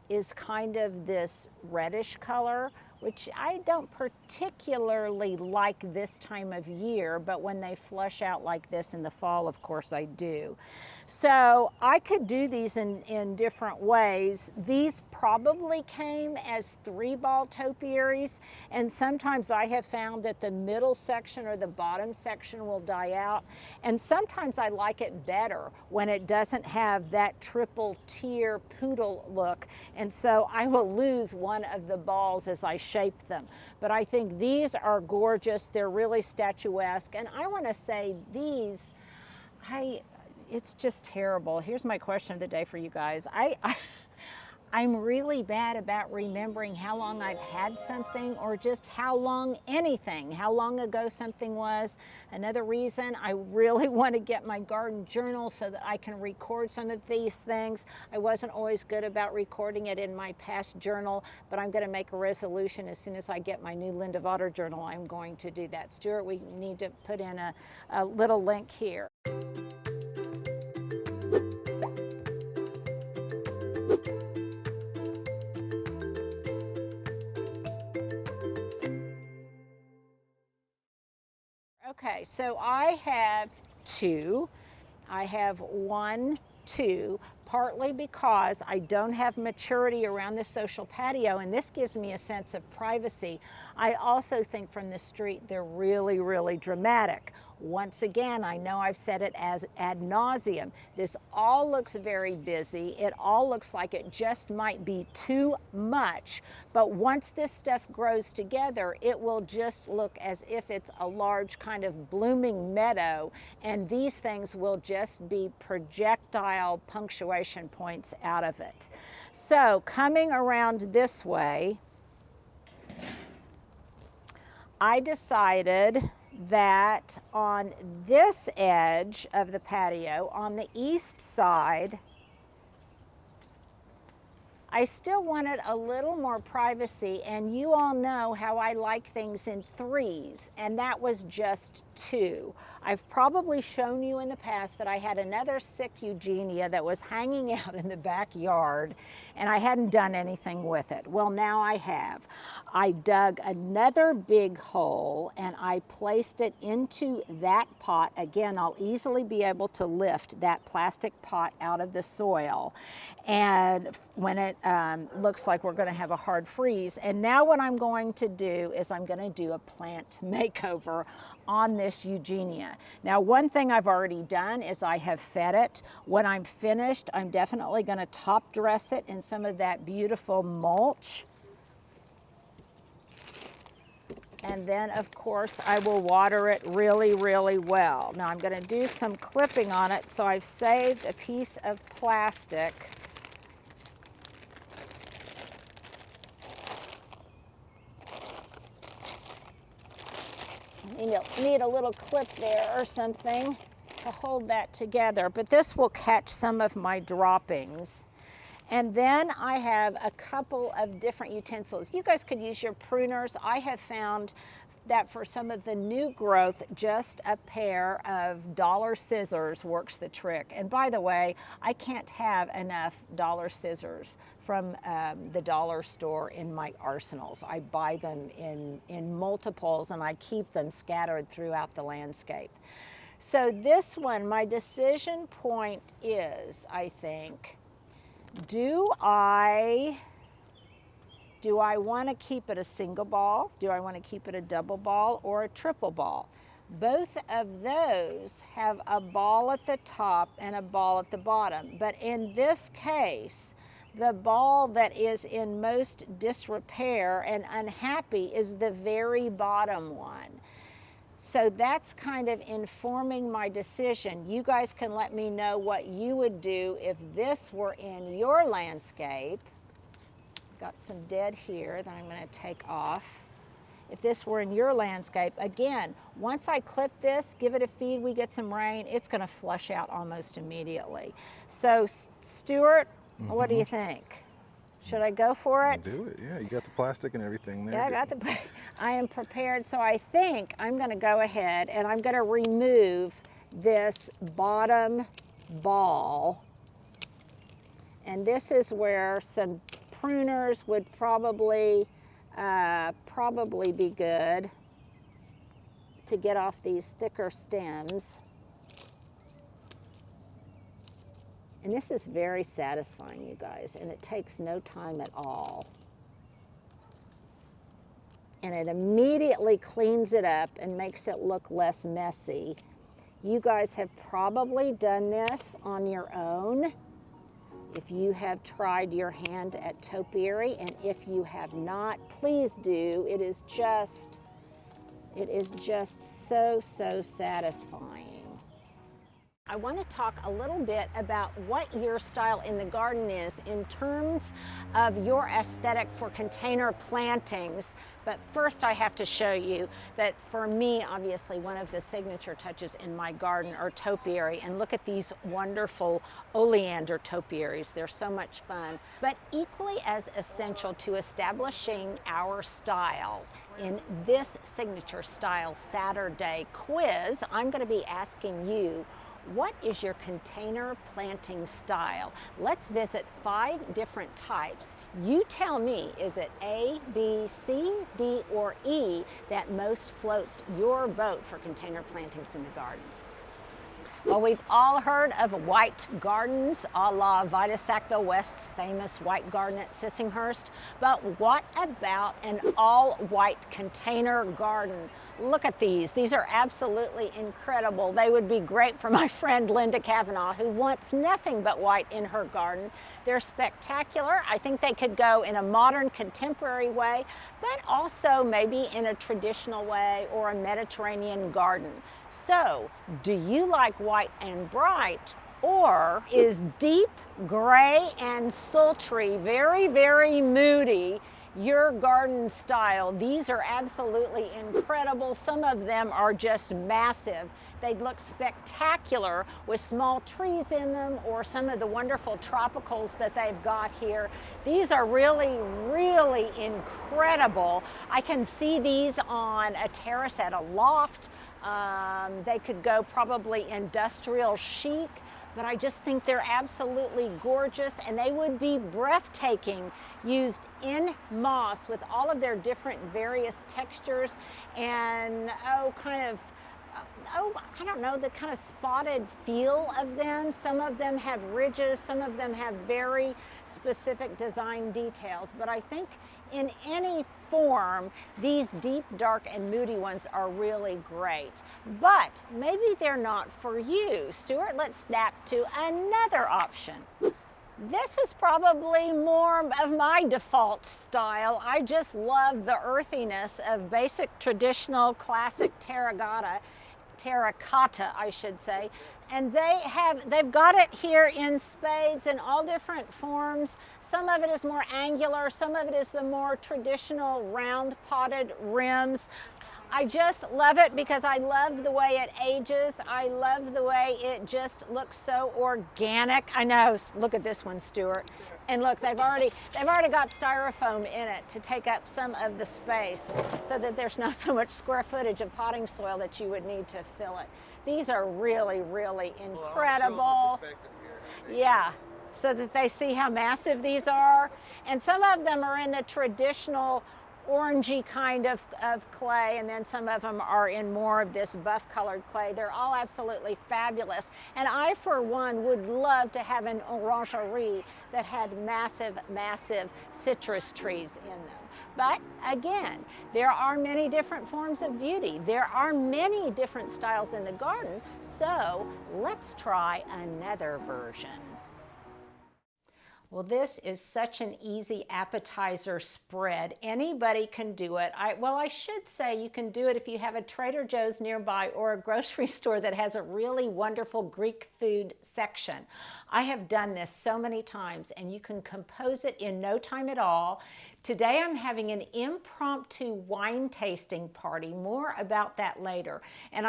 is kind of this reddish color, which I don't particularly like this time of year, but when they flush out like this in the fall, of course I do. So I could do these in different ways. These probably came as 3-ball topiaries, and sometimes I have found that the middle section or the bottom section will die out, and sometimes I like it better when it doesn't have that triple tier poodle look, and so I will lose one of the balls as I shape them. But I think these are gorgeous. They're really statuesque, and I want to say these, it's just terrible. Here's my question of the day for you guys. I'm really bad about remembering how long I've had something or just how long ago something was. Another reason I really want to get my garden journal so that I can record some of these things. I wasn't always good about recording it in my past journal, but I'm going to make a resolution as soon as I get my new Linda Vaughter journal. I'm going to do that. Stuart, we need to put in a little link here. Okay, so I have two. I have 1, 2, partly because I don't have maturity around the social patio, and this gives me a sense of privacy. I also think from the street they're really, really dramatic. Once again, I know I've said it as ad nauseum. This all looks very busy. It all looks like it just might be too much. But once this stuff grows together, it will just look as if it's a large kind of blooming meadow, and these things will just be projectile punctuation points out of it. So coming around this way, I decided that on this edge of the patio, on the east side, I still wanted a little more privacy, and you all know how I like things in 3s, and that was just 2. I've probably shown you in the past that I had another sick Eugenia that was hanging out in the backyard, and I hadn't done anything with it. Well, now I have. I dug another big hole, and I placed it into that pot. Again, I'll easily be able to lift that plastic pot out of the soil, and when it looks like we're going to have a hard freeze. And now what I'm going to do is I'm going to do a plant makeover on this Eugenia. Now, one thing I've already done is I have fed it. When I'm finished, I'm definitely going to top dress it in some of that beautiful mulch. And then, of course, I will water it really, really well. Now, I'm going to do some clipping on it, so I've saved a piece of plastic. Need a little clip there or something to hold that together, but this will catch some of my droppings. And then I have a couple of different utensils. You guys could use your pruners. I have found that for some of the new growth, just a pair of dollar scissors works the trick. And by the way, I can't have enough dollar scissors from the dollar store in my arsenals. I buy them in multiples, and I keep them scattered throughout the landscape. So this one, my decision point is, I think, do I want to keep it a single ball? Do I want to keep it a double ball or a triple ball? Both of those have a ball at the top and a ball at the bottom. But in this case, the ball that is in most disrepair and unhappy is the very bottom one. So that's kind of informing my decision. You guys can let me know what you would do if this were in your landscape. Got some dead here that I'm going to take off. If this were in your landscape, again, once I clip this, give it a feed, we get some rain, it's going to flush out almost immediately. So, Stuart, what do you think? Should I go for it? Do it, yeah. You got the plastic and everything there. Yeah, I am prepared. So I think I'm going to go ahead and I'm going to remove this bottom ball. And this is where some pruners would probably be good to get off these thicker stems. And this is very satisfying, you guys, and it takes no time at all. And it immediately cleans it up and makes it look less messy. You guys have probably done this on your own if you have tried your hand at topiary, and if you have not, please do. It is just so satisfying. I want to talk a little bit about what your style in the garden is in terms of your aesthetic for container plantings. But first I have to show you that for me, obviously, one of the signature touches in my garden are topiary. And look at these wonderful oleander topiaries. They're so much fun. But equally as essential to establishing our style in this signature style Saturday quiz, I'm going to be asking you, what is your container planting style? Let's visit 5 different types. You tell me, is it A, B, C, D, or E that most floats your boat for container plantings in the garden? Well, we've all heard of white gardens, a la Vita Sackville West's famous white garden at Sissinghurst. But what about an all-white container garden? Look at these. These are absolutely incredible. They would be great for my friend Linda Kavanaugh, who wants nothing but white in her garden. They're spectacular. I think they could go in a modern, contemporary way, but also maybe in a traditional way or a Mediterranean garden. So, do you like white and bright, or is deep gray and sultry, very, very moody, your garden style? These are absolutely incredible. Some of them are just massive. They'd look spectacular with small trees in them, or some of the wonderful tropicals that they've got here. These are really, really incredible. I can see these on a terrace at a loft. They could go probably industrial chic, but I just think they're absolutely gorgeous, and they would be breathtaking used in moss with all of their different various textures and I don't know, the kind of spotted feel of them. Some of them have ridges, some of them have very specific design details, but I think in any form, these deep, dark, and moody ones are really great. But maybe they're not for you. Stuart, let's snap to another option. This is probably more of my default style. I just love the earthiness of basic, traditional, classic terracotta, I should say. And they've got it here in spades in all different forms. Some of it is more angular, some of it is the more traditional round potted rims. I just love it because I love the way it ages. I love the way it just looks so organic. I know, look at this one, Stuart. And look, they've already got styrofoam in it to take up some of the space so that there's not so much square footage of potting soil that you would need to fill it. These are really, really incredible. Yeah, so that they see how massive these are. And some of them are in the traditional orangey kind of clay, and then some of them are in more of this buff colored clay. They're all absolutely fabulous, and I for one would love to have an orangerie that had massive citrus trees in them. But again, there are many different forms of beauty. There are many different styles in the garden, so let's try another version. Well, this is such an easy appetizer spread. Anybody can do it. I should say you can do it if you have a Trader Joe's nearby or a grocery store that has a really wonderful Greek food section. I have done this so many times, and you can compose it in no time at all. Today I'm having an impromptu wine tasting party. More about that later. And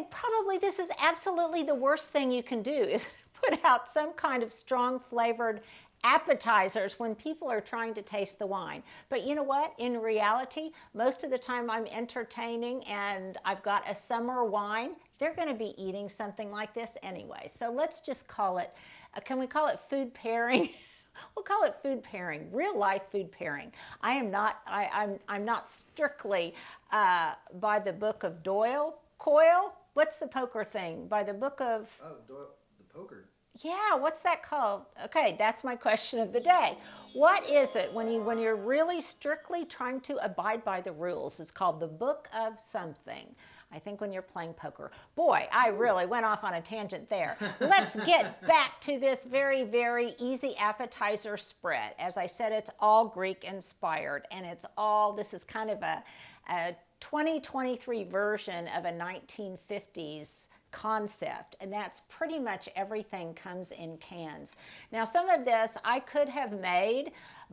probably this is absolutely the worst thing you can do is put out some kind of strong flavored appetizers when people are trying to taste the wine. But you know what? In reality, most of the time I'm entertaining and I've got a summer wine, they're going to be eating something like this anyway. So let's just call it, can we call it food pairing? We'll call it food pairing, real life food pairing. I'm not strictly by the book of Coyle? What's the poker thing? By the book of... Oh, Doyle, the poker. Yeah, what's that called? Okay, that's my question of the day. What is it when you're really strictly trying to abide by the rules? It's called the book of something. I think when you're playing poker. Boy, I really went off on a tangent there. Let's get back to this very, very easy appetizer spread. As I said, it's all Greek inspired, and this is kind of a 2023 version of a 1950s concept, and that's pretty much everything comes in cans. Now, some of this I could have made,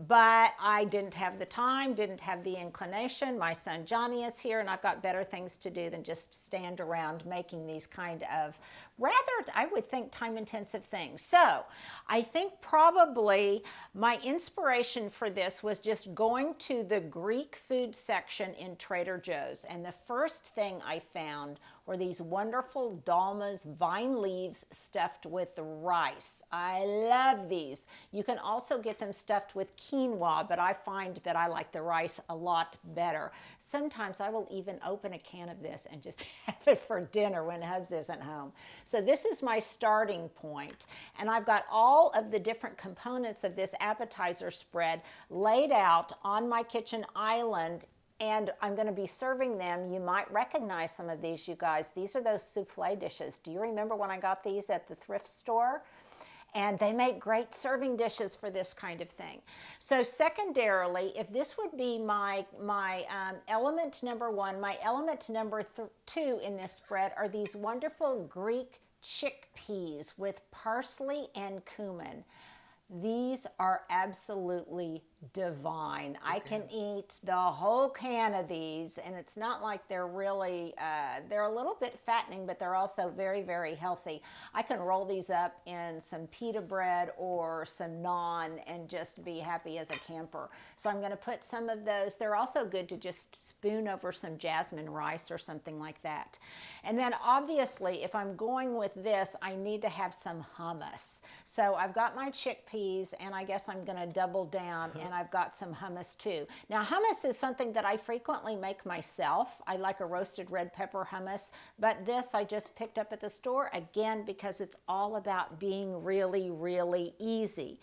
but I didn't have the time, didn't have the inclination. My son Johnny is here, and I've got better things to do than just stand around making these kind of rather, I would think, time-intensive things. So I think probably my inspiration for this was just going to the Greek food section in Trader Joe's, and the first thing I found were these wonderful dolmas vine leaves stuffed with rice. I love these. You can also get them stuffed with quinoa, but I find that I like the rice a lot better. Sometimes I will even open a can of this and just have it for dinner when Hubs isn't home. So this is my starting point, and I've got all of the different components of this appetizer spread laid out on my kitchen island, and I'm going to be serving them. You might recognize some of these, you guys. These are those souffle dishes. Do you remember when I got these at the thrift store? And they make great serving dishes for this kind of thing. So secondarily, if this would be my element number one, my element number two in this spread are these wonderful Greek chickpeas with parsley and cumin. These are absolutely divine. I can eat the whole can of these, and it's not like they're really, they're a little bit fattening, but they're also very, very healthy. I can roll these up in some pita bread or some naan and just be happy as a camper. So I'm going to put some of those. They're also good to just spoon over some jasmine rice or something like that. And then obviously, if I'm going with this, I need to have some hummus. So I've got my chickpeas, and I guess I'm going to double down, and I've got some hummus too. Now, hummus is something that I frequently make myself. I like a roasted red pepper hummus, but this I just picked up at the store, again, because it's all about being really, really easy.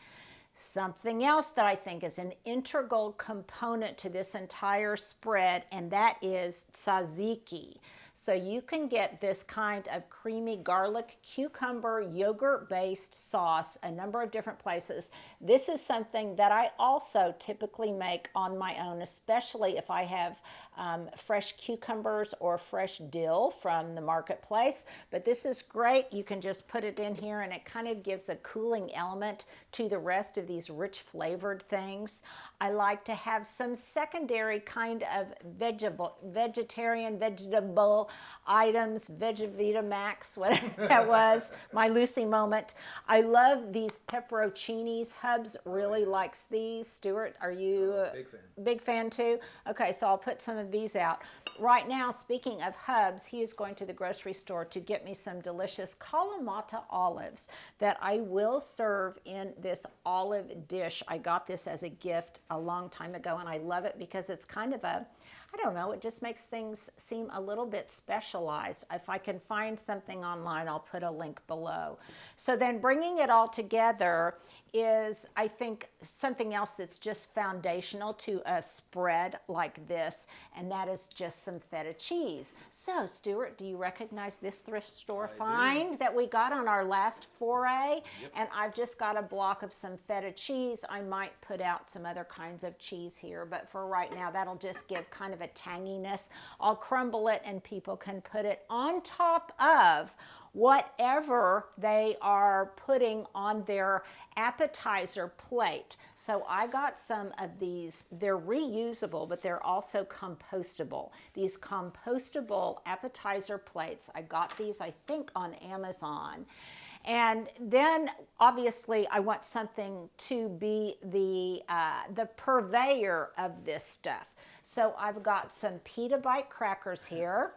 Something else that I think is an integral component to this entire spread, and that is tzatziki. So you can get this kind of creamy garlic, cucumber, yogurt-based sauce a number of different places. This is something that I also typically make on my own, especially if I have fresh cucumbers or fresh dill from the marketplace. But this is great. You can just put it in here, and it kind of gives a cooling element to the rest of these rich flavored things. I like to have some secondary kind of vegetable items, Vegavita Max, whatever that was, my Lucy moment. I love these pepperoncinis. Hubs really likes these. Stuart, are you a Big fan. Big fan too? Okay, so I'll put some of these out. Right now, speaking of Hubs, he is going to the grocery store to get me some delicious Kalamata olives that I will serve in this olive dish. I got this as a gift a long time ago, and I love it because it's kind of a, I don't know, it just makes things seem a little bit specialized. If I can find something online, I'll put a link below. So then bringing it all together is, I think, something else that's just foundational to a spread like this, and that is just some feta cheese. So, Stuart, do you recognize this thrift store find that we got on our last foray? Yep. And I've just got a block of some feta cheese. I might put out some other kinds of cheese here, but for right now, that'll just give kind of a tanginess. I'll crumble it, and people can put it on top of whatever they are putting on their appetizer plate. So I got some of these. They're reusable, but they're also compostable. These compostable appetizer plates, I got these, I think, on Amazon. And then obviously I want something to be the purveyor of this stuff. So I've got some pita bite crackers here.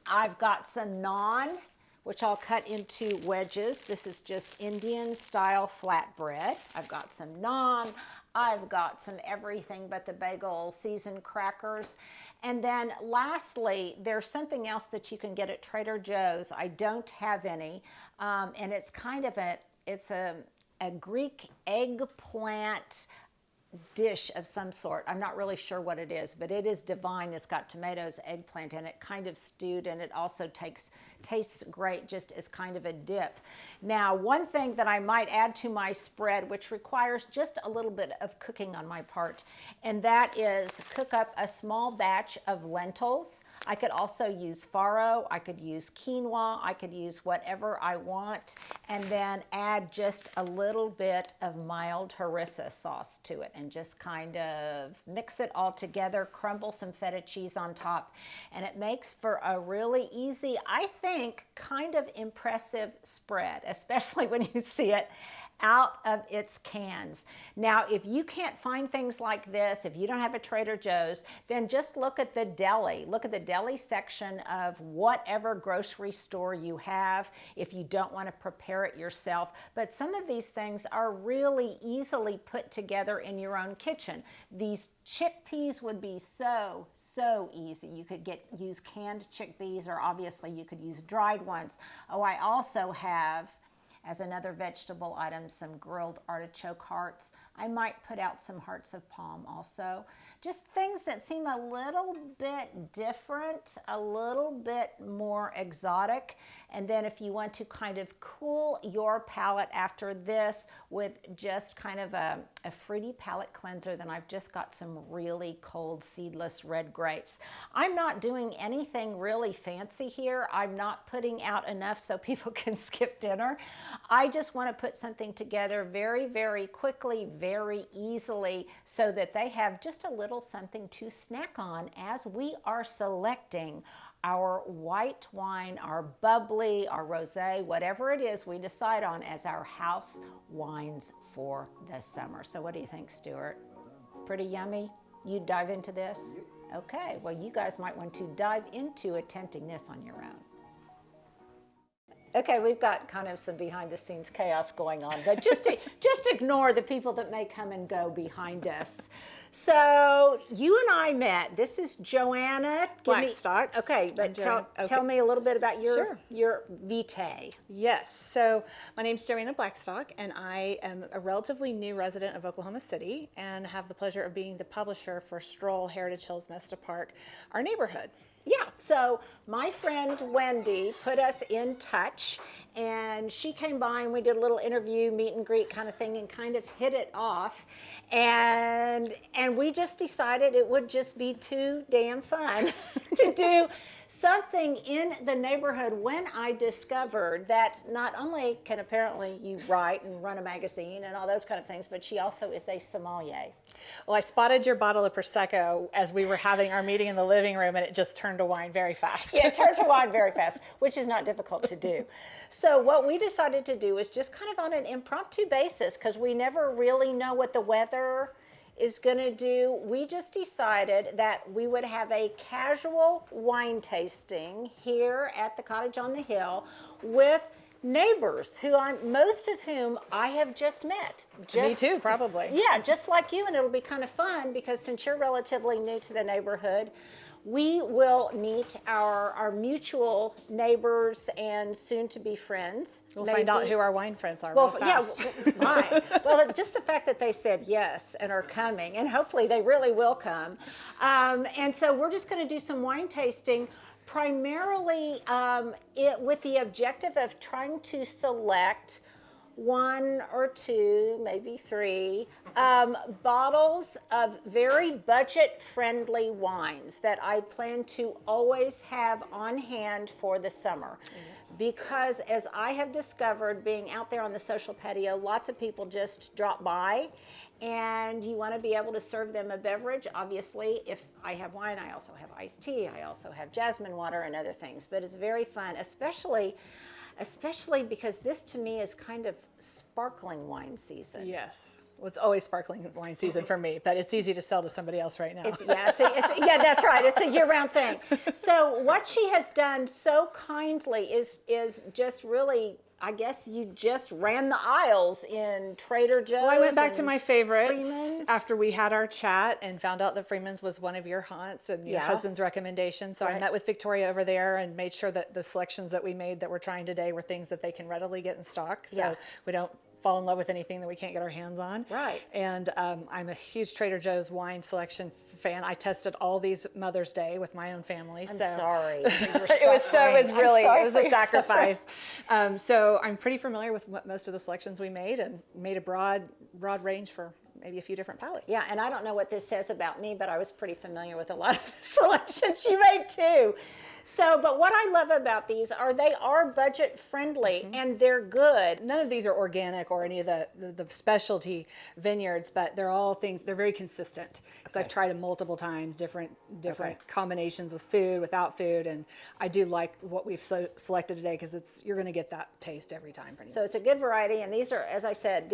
I've got some naan, which I'll cut into wedges. This is just Indian style flatbread. I've got some naan. I've got some everything but the bagel seasoned crackers. And then lastly, there's something else that you can get at Trader Joe's. I don't have any, and it's kind of a Greek eggplant dish of some sort. I'm not really sure what it is, but it is divine. It's got tomatoes, eggplant in it, kind of stewed, and it also tastes great just as kind of a dip. Now, one thing that I might add to my spread, which requires just a little bit of cooking on my part, and that is cook up a small batch of lentils. I could also use farro, I could use quinoa, I could use whatever I want, and then add just a little bit of mild harissa sauce to it and just kind of mix it all together, crumble some feta cheese on top, and it makes for a really easy, I think, kind of impressive spread, especially when you see it out of its cans. Now, if you can't find things like this, if you don't have a Trader Joe's, then just look at the deli. Look at the deli section of whatever grocery store you have if you don't want to prepare it yourself. But some of these things are really easily put together in your own kitchen. These chickpeas would be so easy. You could use canned chickpeas, or obviously you could use dried ones. Oh, I also have, as another vegetable item, some grilled artichoke hearts. I might put out some hearts of palm also. Just things that seem a little bit different, a little bit more exotic. And then if you want to kind of cool your palate after this with just kind of a fruity palate cleanser, then I've just got some really cold seedless red grapes. I'm not doing anything really fancy here. I'm not putting out enough so people can skip dinner. I just want to put something together very, very quickly, very easily, so that they have just a little something to snack on as we are selecting our white wine, our bubbly, our rosé, whatever it is we decide on as our house wines for the summer. So what do you think, Stuart? Pretty yummy? You dive into this? Okay, well, you guys might want to dive into attempting this on your own. Okay, we've got kind of some behind the scenes chaos going on, but just ignore the people that may come and go behind us. So you and I met. This is Joanna Blackstock. Okay, but tell me a little bit about your vitae. Yes, so my name's Joanna Blackstock, and I am a relatively new resident of Oklahoma City and have the pleasure of being the publisher for Stroll Heritage Hills Mesta Park, our neighborhood. Yeah, so my friend Wendy put us in touch, and she came by and we did a little interview, meet and greet kind of thing, and kind of hit it off. And we just decided it would just be too damn fun to do something in the neighborhood when I discovered that not only can apparently you write and run a magazine and all those kind of things, but she also is a sommelier. Well, I spotted your bottle of Prosecco as we were having our meeting in the living room, and it just turned to wine very fast. Yeah, it turned to wine very fast, which is not difficult to do. So what we decided to do is just kind of on an impromptu basis, because we never really know what the weather is going to do. We just decided that we would have a casual wine tasting here at the Cottage on the Hill with neighbors most of whom I have just met. Me too, probably. Yeah, just like you, and it'll be kind of fun because since you're relatively new to the neighborhood, we will meet our mutual neighbors and soon-to-be friends. We'll find out who our wine friends are. Well, yeah, well, just the fact that they said yes and are coming, and hopefully they really will come. And so we're just going to do some wine tasting, primarily with the objective of trying to select one or two, maybe three, bottles of very budget-friendly wines that I plan to always have on hand for the summer. Yes. Because as I have discovered being out there on the social patio, lots of people just drop by and you want to be able to serve them a beverage. Obviously, if I have wine, I also have iced tea. I also have jasmine water and other things. But it's very fun, especially because this to me is kind of sparkling wine season. Yes. Well, it's always sparkling wine season for me, but it's easy to sell to somebody else right now. Yeah, that's right. It's a year-round thing. So what she has done so kindly is just really, I guess you just ran the aisles in Trader Joe's. Well, I went back to my favorites Freeman's. After we had our chat and found out that Freeman's was one of your haunts and your husband's recommendation. So I met with Victoria over there and made sure that the selections that we made that we're trying today were things that they can readily get in stock. So we don't fall in love with anything that we can't get our hands on. Right. And I'm a huge Trader Joe's wine selection fan. I tested all these Mother's Day with my own family. I'm so sorry. It was a sacrifice. So I'm pretty familiar with what most of the selections we made, and made a broad range for maybe a few different palettes. Yeah, and I don't know what this says about me, but I was pretty familiar with a lot of the selections you made too. So, but what I love about these are they are budget friendly and they're good. None of these are organic or any of the specialty vineyards, but they're all things, they're very consistent. Because I've tried them multiple times, different combinations with food, without food, and I do like what we've selected today, because you're going to get that taste every time. So it's a good variety, and these are, as I said,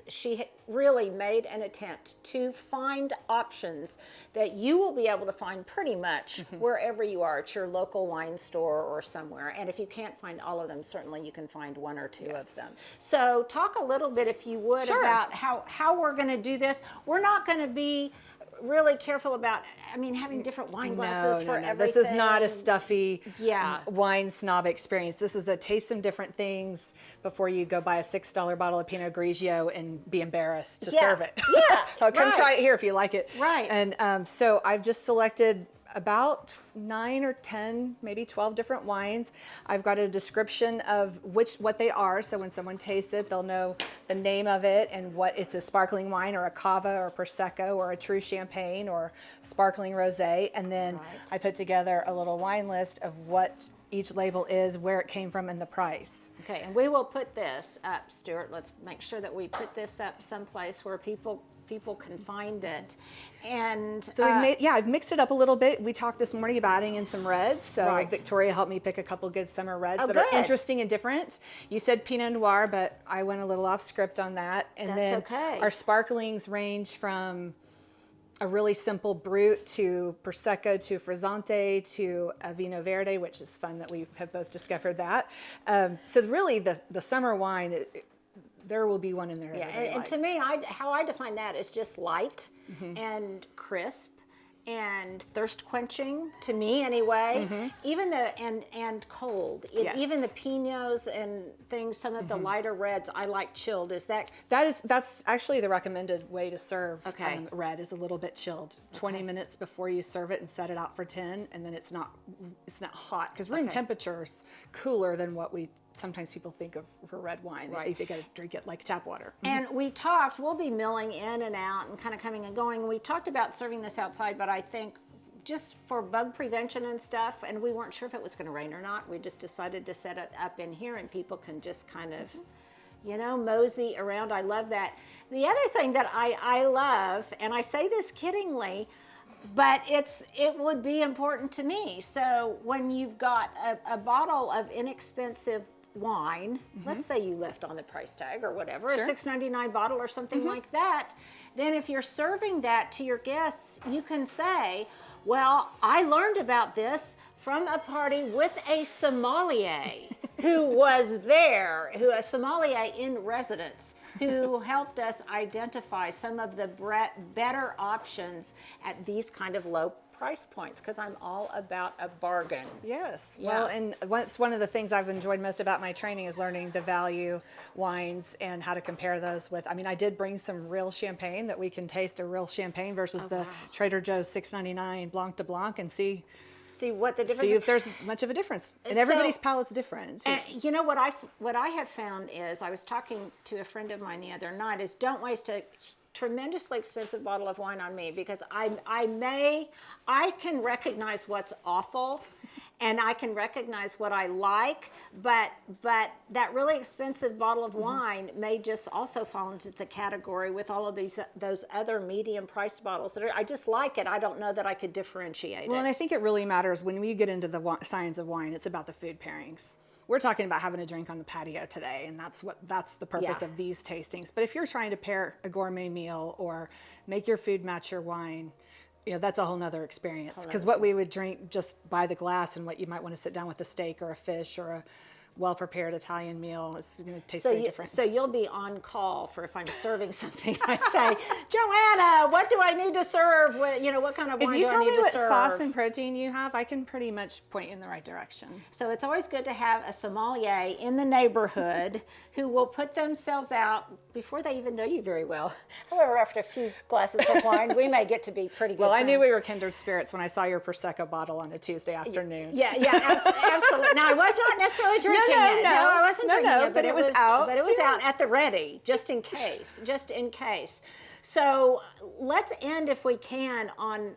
she really made an attempt to find options that you will be able to find pretty much wherever you are, at your local wine store or somewhere. And if you can't find all of them, certainly you can find one or two of them. So talk a little bit, if you would, about how we're going to do this. We're not going to be really careful about, having different wine glasses for everything. This is not a stuffy wine snob experience. This is a taste some different things before you go buy a $6 bottle of Pinot Grigio and be embarrassed to serve it. Yeah, Come try it here if you like it. Right. And so I've just selected about 9 or 10, maybe 12 different wines. I've got a description of what they are, so when someone tastes it, they'll know the name of it and what it's a sparkling wine or a cava or prosecco or a true champagne or sparkling rosé. And then I put together a little wine list of what each label is, where it came from, and the price. Okay, and we will put this up, Stuart. Let's make sure that we put this up someplace where people can find it. And so I've mixed it up a little bit. We talked this morning about adding in some reds. So Victoria helped me pick a couple good summer reds that are interesting and different. You said Pinot Noir, but I went a little off script on that. And then our sparklings range from a really simple Brut to Prosecco to Frizzante to a Vino Verde, which is fun that we have both discovered that. So really the summer wine, there will be one in there. Yeah, and to me, how I define that is just light and crisp and thirst quenching, to me anyway. Even and cold. Even the Pinots and things, some of the lighter reds, I like chilled. That's actually the recommended way to serve red, is a little bit chilled. 20 minutes before you serve it, and set it out for 10, and then it's not hot, because room temperature is cooler than what sometimes people think of for red wine. They think they got to drink it like tap water. And we'll be milling in and out and kind of coming and going. We talked about serving this outside, but I think just for bug prevention and stuff, and we weren't sure if it was going to rain or not, we just decided to set it up in here, and people can just kind of mosey around. I love that. The other thing that I love, and I say this kiddingly, but it would be important to me. So when you've got a bottle of inexpensive wine, let's say you left on the price tag or whatever, a $6.99 bottle or something like that, then if you're serving that to your guests, you can say, well, I learned about this from a party with a sommelier who was there, a sommelier in residence, who helped us identify some of the better options at these kind of low price points, because I'm all about a bargain. Yes. Yeah. Well, and one of the things I've enjoyed most about my training is learning the value wines and how to compare those with. I did bring some real champagne that we can taste a real champagne versus the Trader Joe's $6.99 Blanc de Blanc, and see what the difference is. See if there's much of a difference. And everybody's palate's different. And what I have found is, I was talking to a friend of mine the other night, is don't waste a tremendously expensive bottle of wine on me, because I can recognize what's awful and I can recognize what I like, but that really expensive bottle of wine may just also fall into the category with all of those other medium priced bottles that I just like it. I don't know that I could differentiate it. Well, and I think it really matters when we get into the science of wine. It's about the food pairings. We're talking about having a drink on the patio today, and that's the purpose of these tastings. But if you're trying to pair a gourmet meal or make your food match your wine, that's a whole nother experience. Because what we would drink just by the glass, and what you might want to sit down with a steak or a fish or well-prepared Italian meal. It's going to taste very different. So you'll be on call for if I'm serving something. I say, Joanna, what do I need to serve? What kind of wine do I need to serve? If you tell me what sauce and protein you have, I can pretty much point you in the right direction. So it's always good to have a sommelier in the neighborhood who will put themselves out before they even know you very well. However, after a few glasses of wine, we may get to be pretty good Well, friends. I knew we were kindred spirits when I saw your Prosecco bottle on a Tuesday afternoon. Yeah, absolutely. Now, I was not necessarily drinking it. No, I wasn't drinking it, but it was out. But it was out at the ready, just in case. So let's end, if we can, on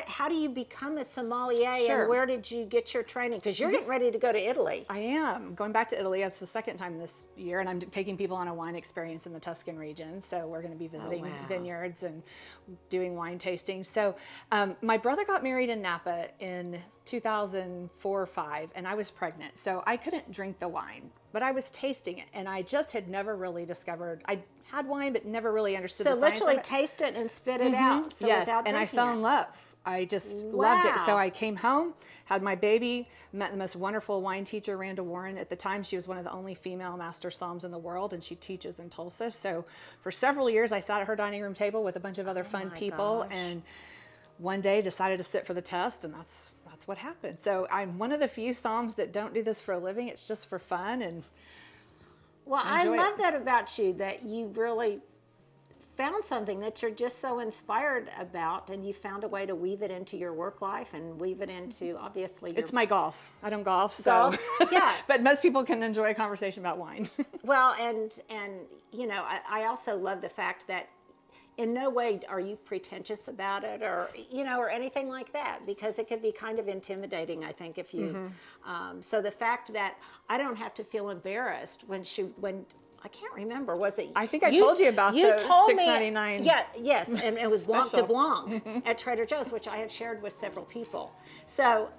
how do you become a sommelier, and where did you get your training? Because you're getting ready to go to Italy. I am going back to Italy. That's the second time this year, and I'm taking people on a wine experience in the Tuscan region. So we're going to be visiting vineyards and doing wine tastings. So my brother got married in Napa in 2004 or 5, and I was pregnant, so I couldn't drink the wine, but I was tasting it, and I just had never really discovered. I had wine, but never really understood the science of it. So literally taste it and spit it out. So yes, without and I fell in love. I just loved it. So I came home, had my baby, met the most wonderful wine teacher, Randa Warren. At the time, she was one of the only female master somms in the world, and she teaches in Tulsa. So for several years, I sat at her dining room table with a bunch of other fun people, and one day decided to sit for the test, and that's what happened. So I'm one of the few somms that don't do this for a living. It's just for fun, and I love that about you, that you really found something that you're just so inspired about, and you found a way to weave it into your work life and weave it into, obviously, it's my golf. I don't golf, so yeah. But most people can enjoy a conversation about wine. Well, and I also love the fact that in no way are you pretentious about it, or or anything like that, because it could be kind of intimidating, I think, if you so the fact that I don't have to feel embarrassed when I can't remember, was it? I think I told you about the $6.99. Yes, and it was Blanc de Blanc at Trader Joe's, which I have shared with several people. So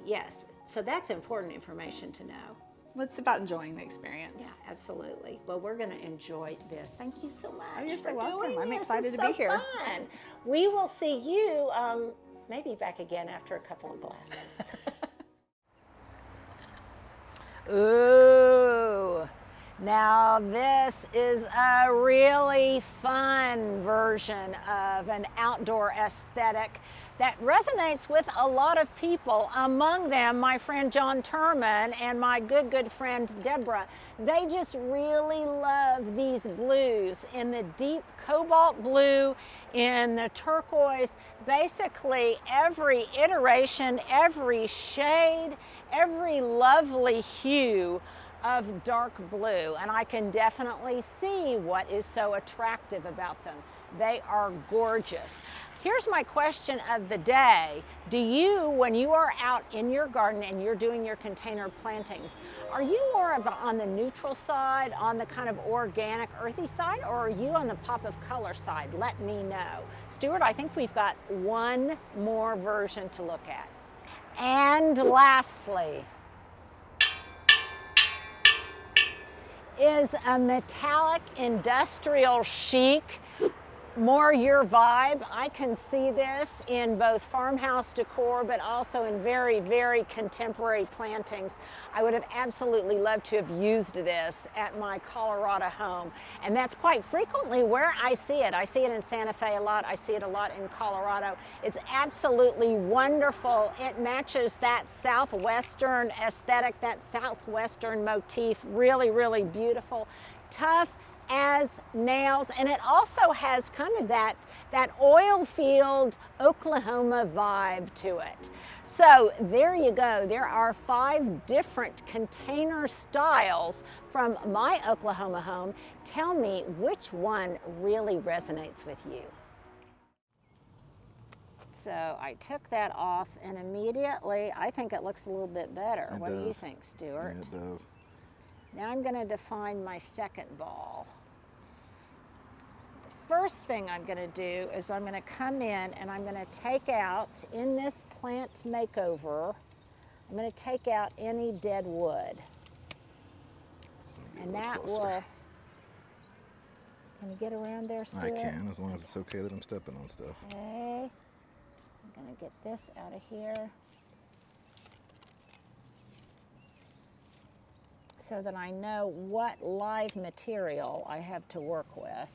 yes, so that's important information to know. Well, it's about enjoying the experience. Yeah, absolutely. Well, we're going to enjoy this. Thank you so much. Oh, you're so for welcome. doing I'm this. excited It's to be here. Fun. We will see you maybe back again after a couple of glasses. Ooh. Now this is a really fun version of an outdoor aesthetic that resonates with a lot of people, among them my friend John Turman and my good friend Deborah. They just really love these blues, in the deep cobalt blue, in the turquoise, basically every iteration, every shade, every lovely hue of dark blue, and I can definitely see what is so attractive about them. They are gorgeous. Here's my question of the day. Do you, when you are out in your garden and you're doing your container plantings, are you more on the neutral side, on the kind of organic, earthy side, or are you on the pop of color side? Let me know. Stuart, I think we've got one more version to look at. And lastly, is a metallic industrial chic, more your vibe. I can see this in both farmhouse decor, but also in very contemporary plantings. I would have absolutely loved to have used this at my Colorado home, and that's quite frequently where I see it. I see it in Santa Fe a lot. I see it a lot in Colorado. It's absolutely wonderful. It matches that southwestern aesthetic, that southwestern motif. Really beautiful. Tough as nails, and it also has kind of that oil field Oklahoma vibe to it. So there you go. There are 5 different container styles from my Oklahoma home. Tell me which one really resonates with you. So I took that off, and immediately I think it looks a little bit better. What do you think, Stuart? Yeah, it does. Now I'm going to define my second ball. The first thing I'm going to do is I'm going to come in and I'm going to take out, in this plant makeover, I'm going to take out any dead wood. And that will, can you get around there, Stuart? I can, as long as it's okay that I'm stepping on stuff. Okay, I'm going to get this out of here. so that I know what live material I have to work with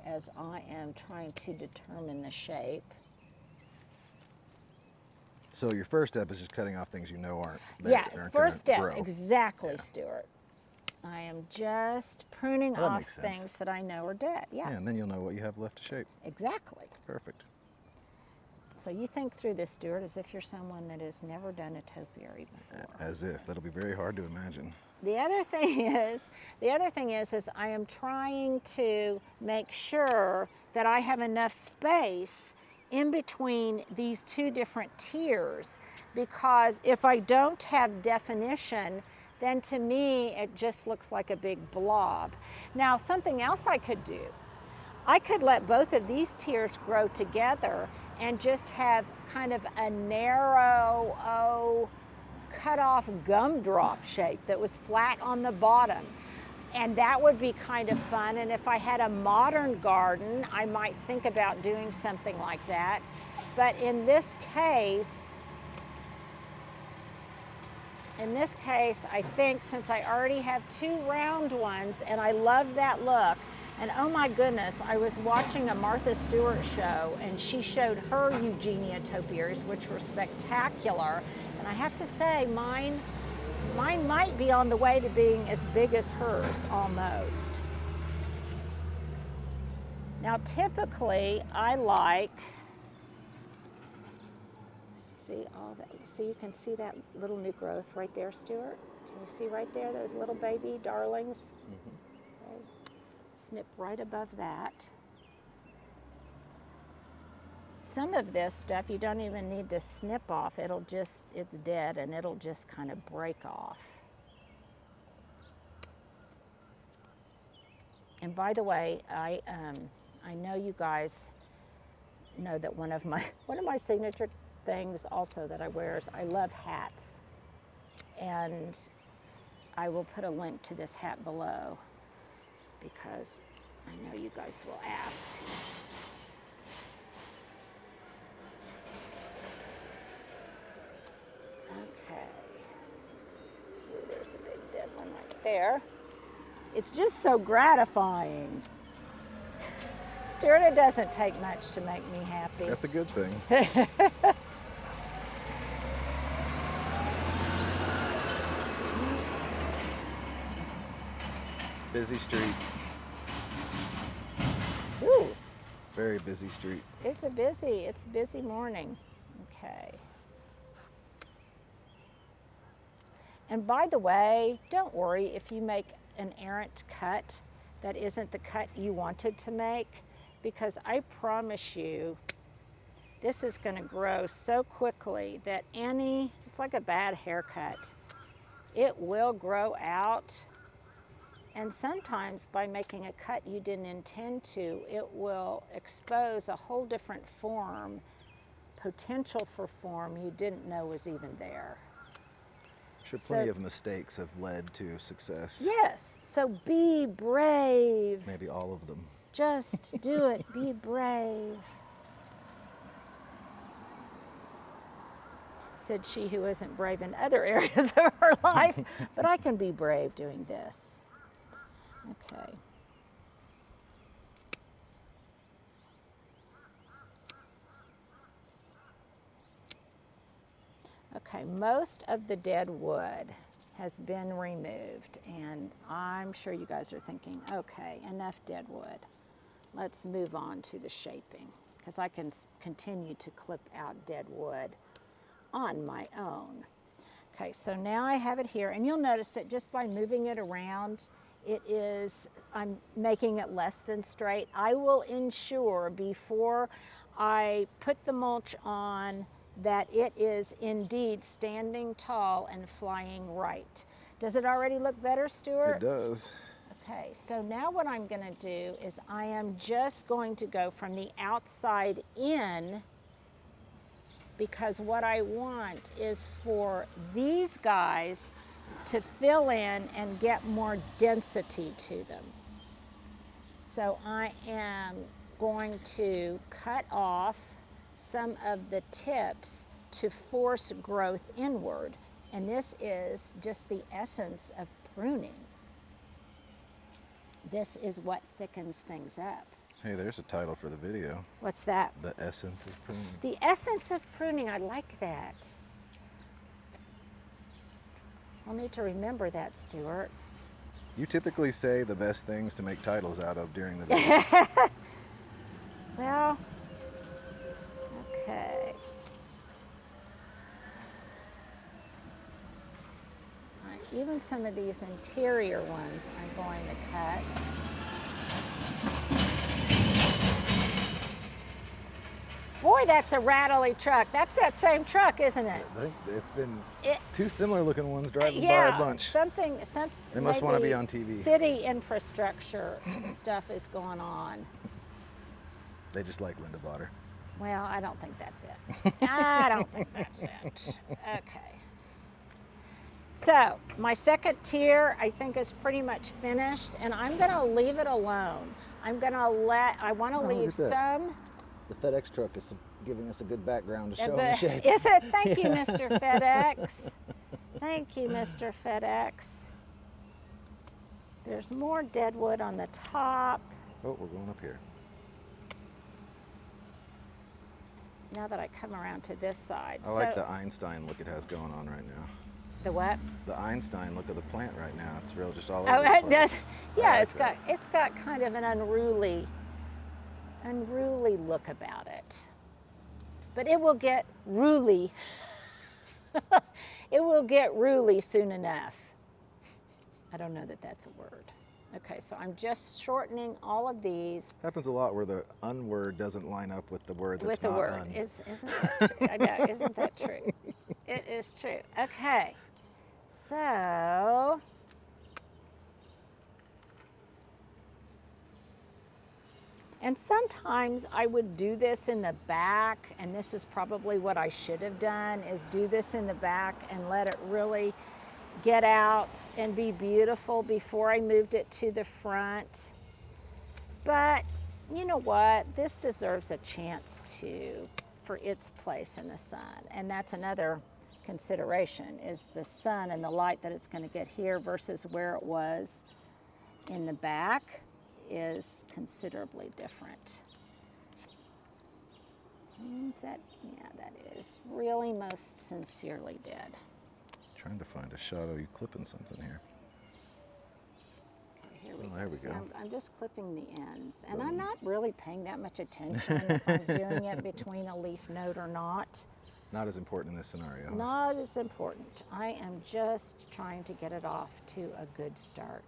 as I am trying to determine the shape. So your first step is just cutting off things you know aren't there. Yeah, first step, grow. exactly, Yeah. Stuart. I am just pruning Well, that off makes sense. things that I know are dead. Yeah, Yeah, and then you'll know what you have left to shape. exactly. Perfect. So you think through this, Stuart, as if you're someone that has never done a topiary before. As if. That'll be very hard to imagine. The other thing is I am trying to make sure that I have enough space in between these two different tiers, because if I don't have definition, then to me it just looks like a big blob. Now, something else I could do, I could let both of these tiers grow together and just have kind of a narrow, cut off gumdrop shape that was flat on the bottom. And that would be kind of fun. And if I had a modern garden, I might think about doing something like that. But in this case, I think since I already have two round ones and I love that look, and oh my goodness, I was watching a Martha Stewart show and she showed her Eugenia topiaries, which were spectacular. And I have to say, mine might be on the way to being as big as hers, almost. Now, typically, I like, see, you can see that little new growth right there, Stuart? Can you see right there, those little baby darlings? Mm-hmm. Okay. Snip right above that. Some of this stuff you don't even need to snip off. It's dead and it'll just kind of break off. And by the way, I know you guys know that one of my signature things also that I wear is I love hats. And I will put a link to this hat below because I know you guys will ask. Okay. Ooh, there's a big dead one right there. It's just so gratifying. Stuart, it doesn't take much to make me happy. That's a good thing. Busy street. Ooh. Very busy street. It's a busy morning. Okay. And by the way, don't worry if you make an errant cut that isn't the cut you wanted to make, because I promise you, this is going to grow so quickly that it's like a bad haircut. It will grow out. And sometimes by making a cut you didn't intend to, it will expose a whole different form, potential for form you didn't know was even there. Sure, plenty of mistakes have led to success. Yes, so be brave. Maybe all of them. Just do it, be brave. Said she who isn't brave in other areas of her life, but I can be brave doing this. Okay. Okay, most of the dead wood has been removed, and I'm sure you guys are thinking, okay, enough dead wood. Let's move on to the shaping, because I can continue to clip out dead wood on my own. Okay, so now I have it here, and you'll notice that just by moving it around, I'm making it less than straight. I will ensure before I put the mulch on that it is indeed standing tall and flying right. Does it already look better, Stuart? It does. Okay, so now what I'm going to do is I am just going to go from the outside in, because what I want is for these guys to fill in and get more density to them. So I am going to cut off some of the tips to force growth inward. And this is just the essence of pruning. This is what thickens things up. Hey, there's a title for the video. What's that? The essence of pruning. The essence of pruning, I like that. I'll need to remember that, Stuart. You typically say the best things to make titles out of during the video. Well, okay. All right, even some of these interior ones I'm going to cut. Boy, that's a rattly truck. That's that same truck, isn't it? I think it's been two similar looking ones driving by Yeah, a bunch. something. They must want to maybe be on TV. City infrastructure stuff is going on. They just like Linda Botter. Well, I don't think that's it. I don't think that's it. Okay. So my second tier, I think, is pretty much finished, and I'm going to leave it alone. I want to leave look at that. some. The FedEx truck is giving us a good background to show the shape. Is it? Thank you, Mr. FedEx. Thank you, Mr. FedEx. There's more dead wood on the top. Oh, we're going up here. Now that I come around to this side. I like the Einstein look it has going on right now. The what? The Einstein look of the plant right now. It's real, just all over Oh, the it place. does. Yeah, I like it's got kind of an unruly look about it. But it will get ruly. It will get ruly soon enough. I don't know that that's a word. Okay, so I'm just shortening all of these. Happens a lot where the un-word doesn't line up with the word that's with the not word. un. Isn't that true? I know, isn't that true? It is true. Okay, so and sometimes I would do this in the back, and this is probably what I should have done, is do this in the back and let it really get out and be beautiful before I moved it to the front. But you know what? This deserves a chance for its place in the sun. And that's another consideration, is the sun and the light that it's going to get here versus where it was in the back is considerably different. Is that? Yeah, that is really most sincerely dead. Trying to find a shot of you clipping something here. Okay, here we Oh, go. there we See, go. I'm just clipping the ends, and I'm not really paying that much attention if I'm doing it between a leaf node or not. Not as important in this scenario. Huh? Not as important. I am just trying to get it off to a good start.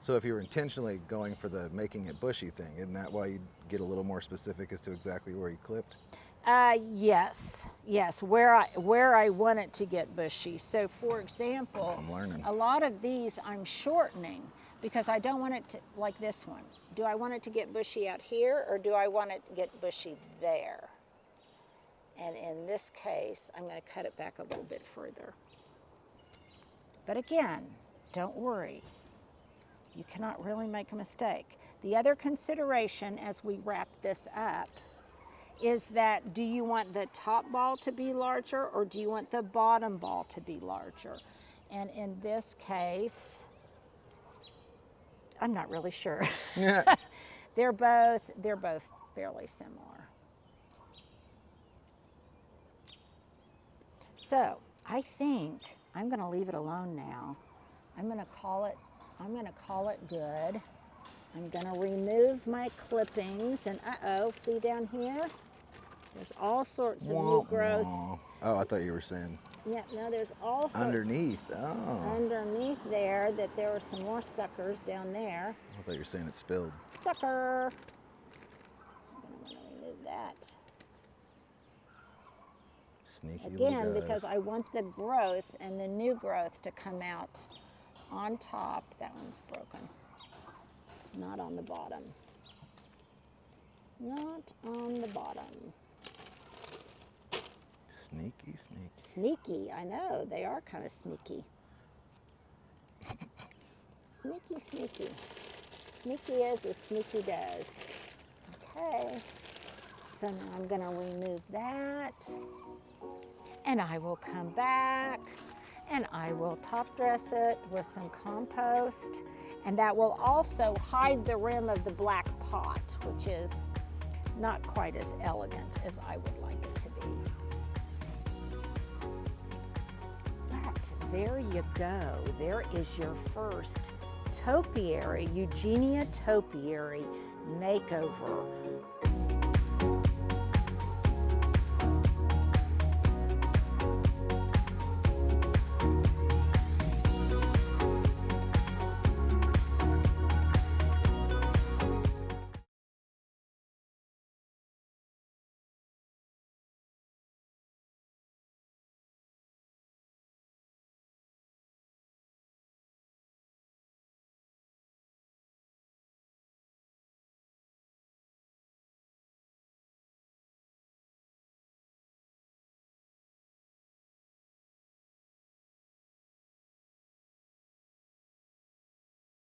So if you were intentionally going for the making it bushy thing, isn't that why you get a little more specific as to exactly where you clipped? Yes, where I want it to get bushy. So for example, I'm learning. a lot of these I'm shortening because I don't want it to, like this one. Do I want it to get bushy out here, or do I want it to get bushy there? And in this case, I'm going to cut it back a little bit further. But again, don't worry. You cannot really make a mistake. The other consideration as we wrap this up is that, do you want the top ball to be larger, or do you want the bottom ball to be larger? And in this case, I'm not really sure. Yeah. They're both fairly similar. So I think I'm going to leave it alone now. I'm going to call it good. I'm going to remove my clippings, and see down here? There's all sorts of new growth. Oh, I thought you were saying Yeah, no, there's all sorts underneath. Oh. underneath there, that there were some more suckers down there. I thought you were saying it spilled. Sucker! I'm going to want to remove that. Sneaky little Again, guys. because I want the growth and the new growth to come out on top. That one's broken. Not on the bottom. Not on the bottom. Sneaky, sneaky. Sneaky, I know, they are kind of sneaky. Sneaky, sneaky. Sneaky as sneaky does. Okay, so now I'm going to remove that. And I will come back And I will top dress it with some compost, and that will also hide the rim of the black pot, which is not quite as elegant as I would like it to be. But there you go. There is your first topiary, Eugenia topiary makeover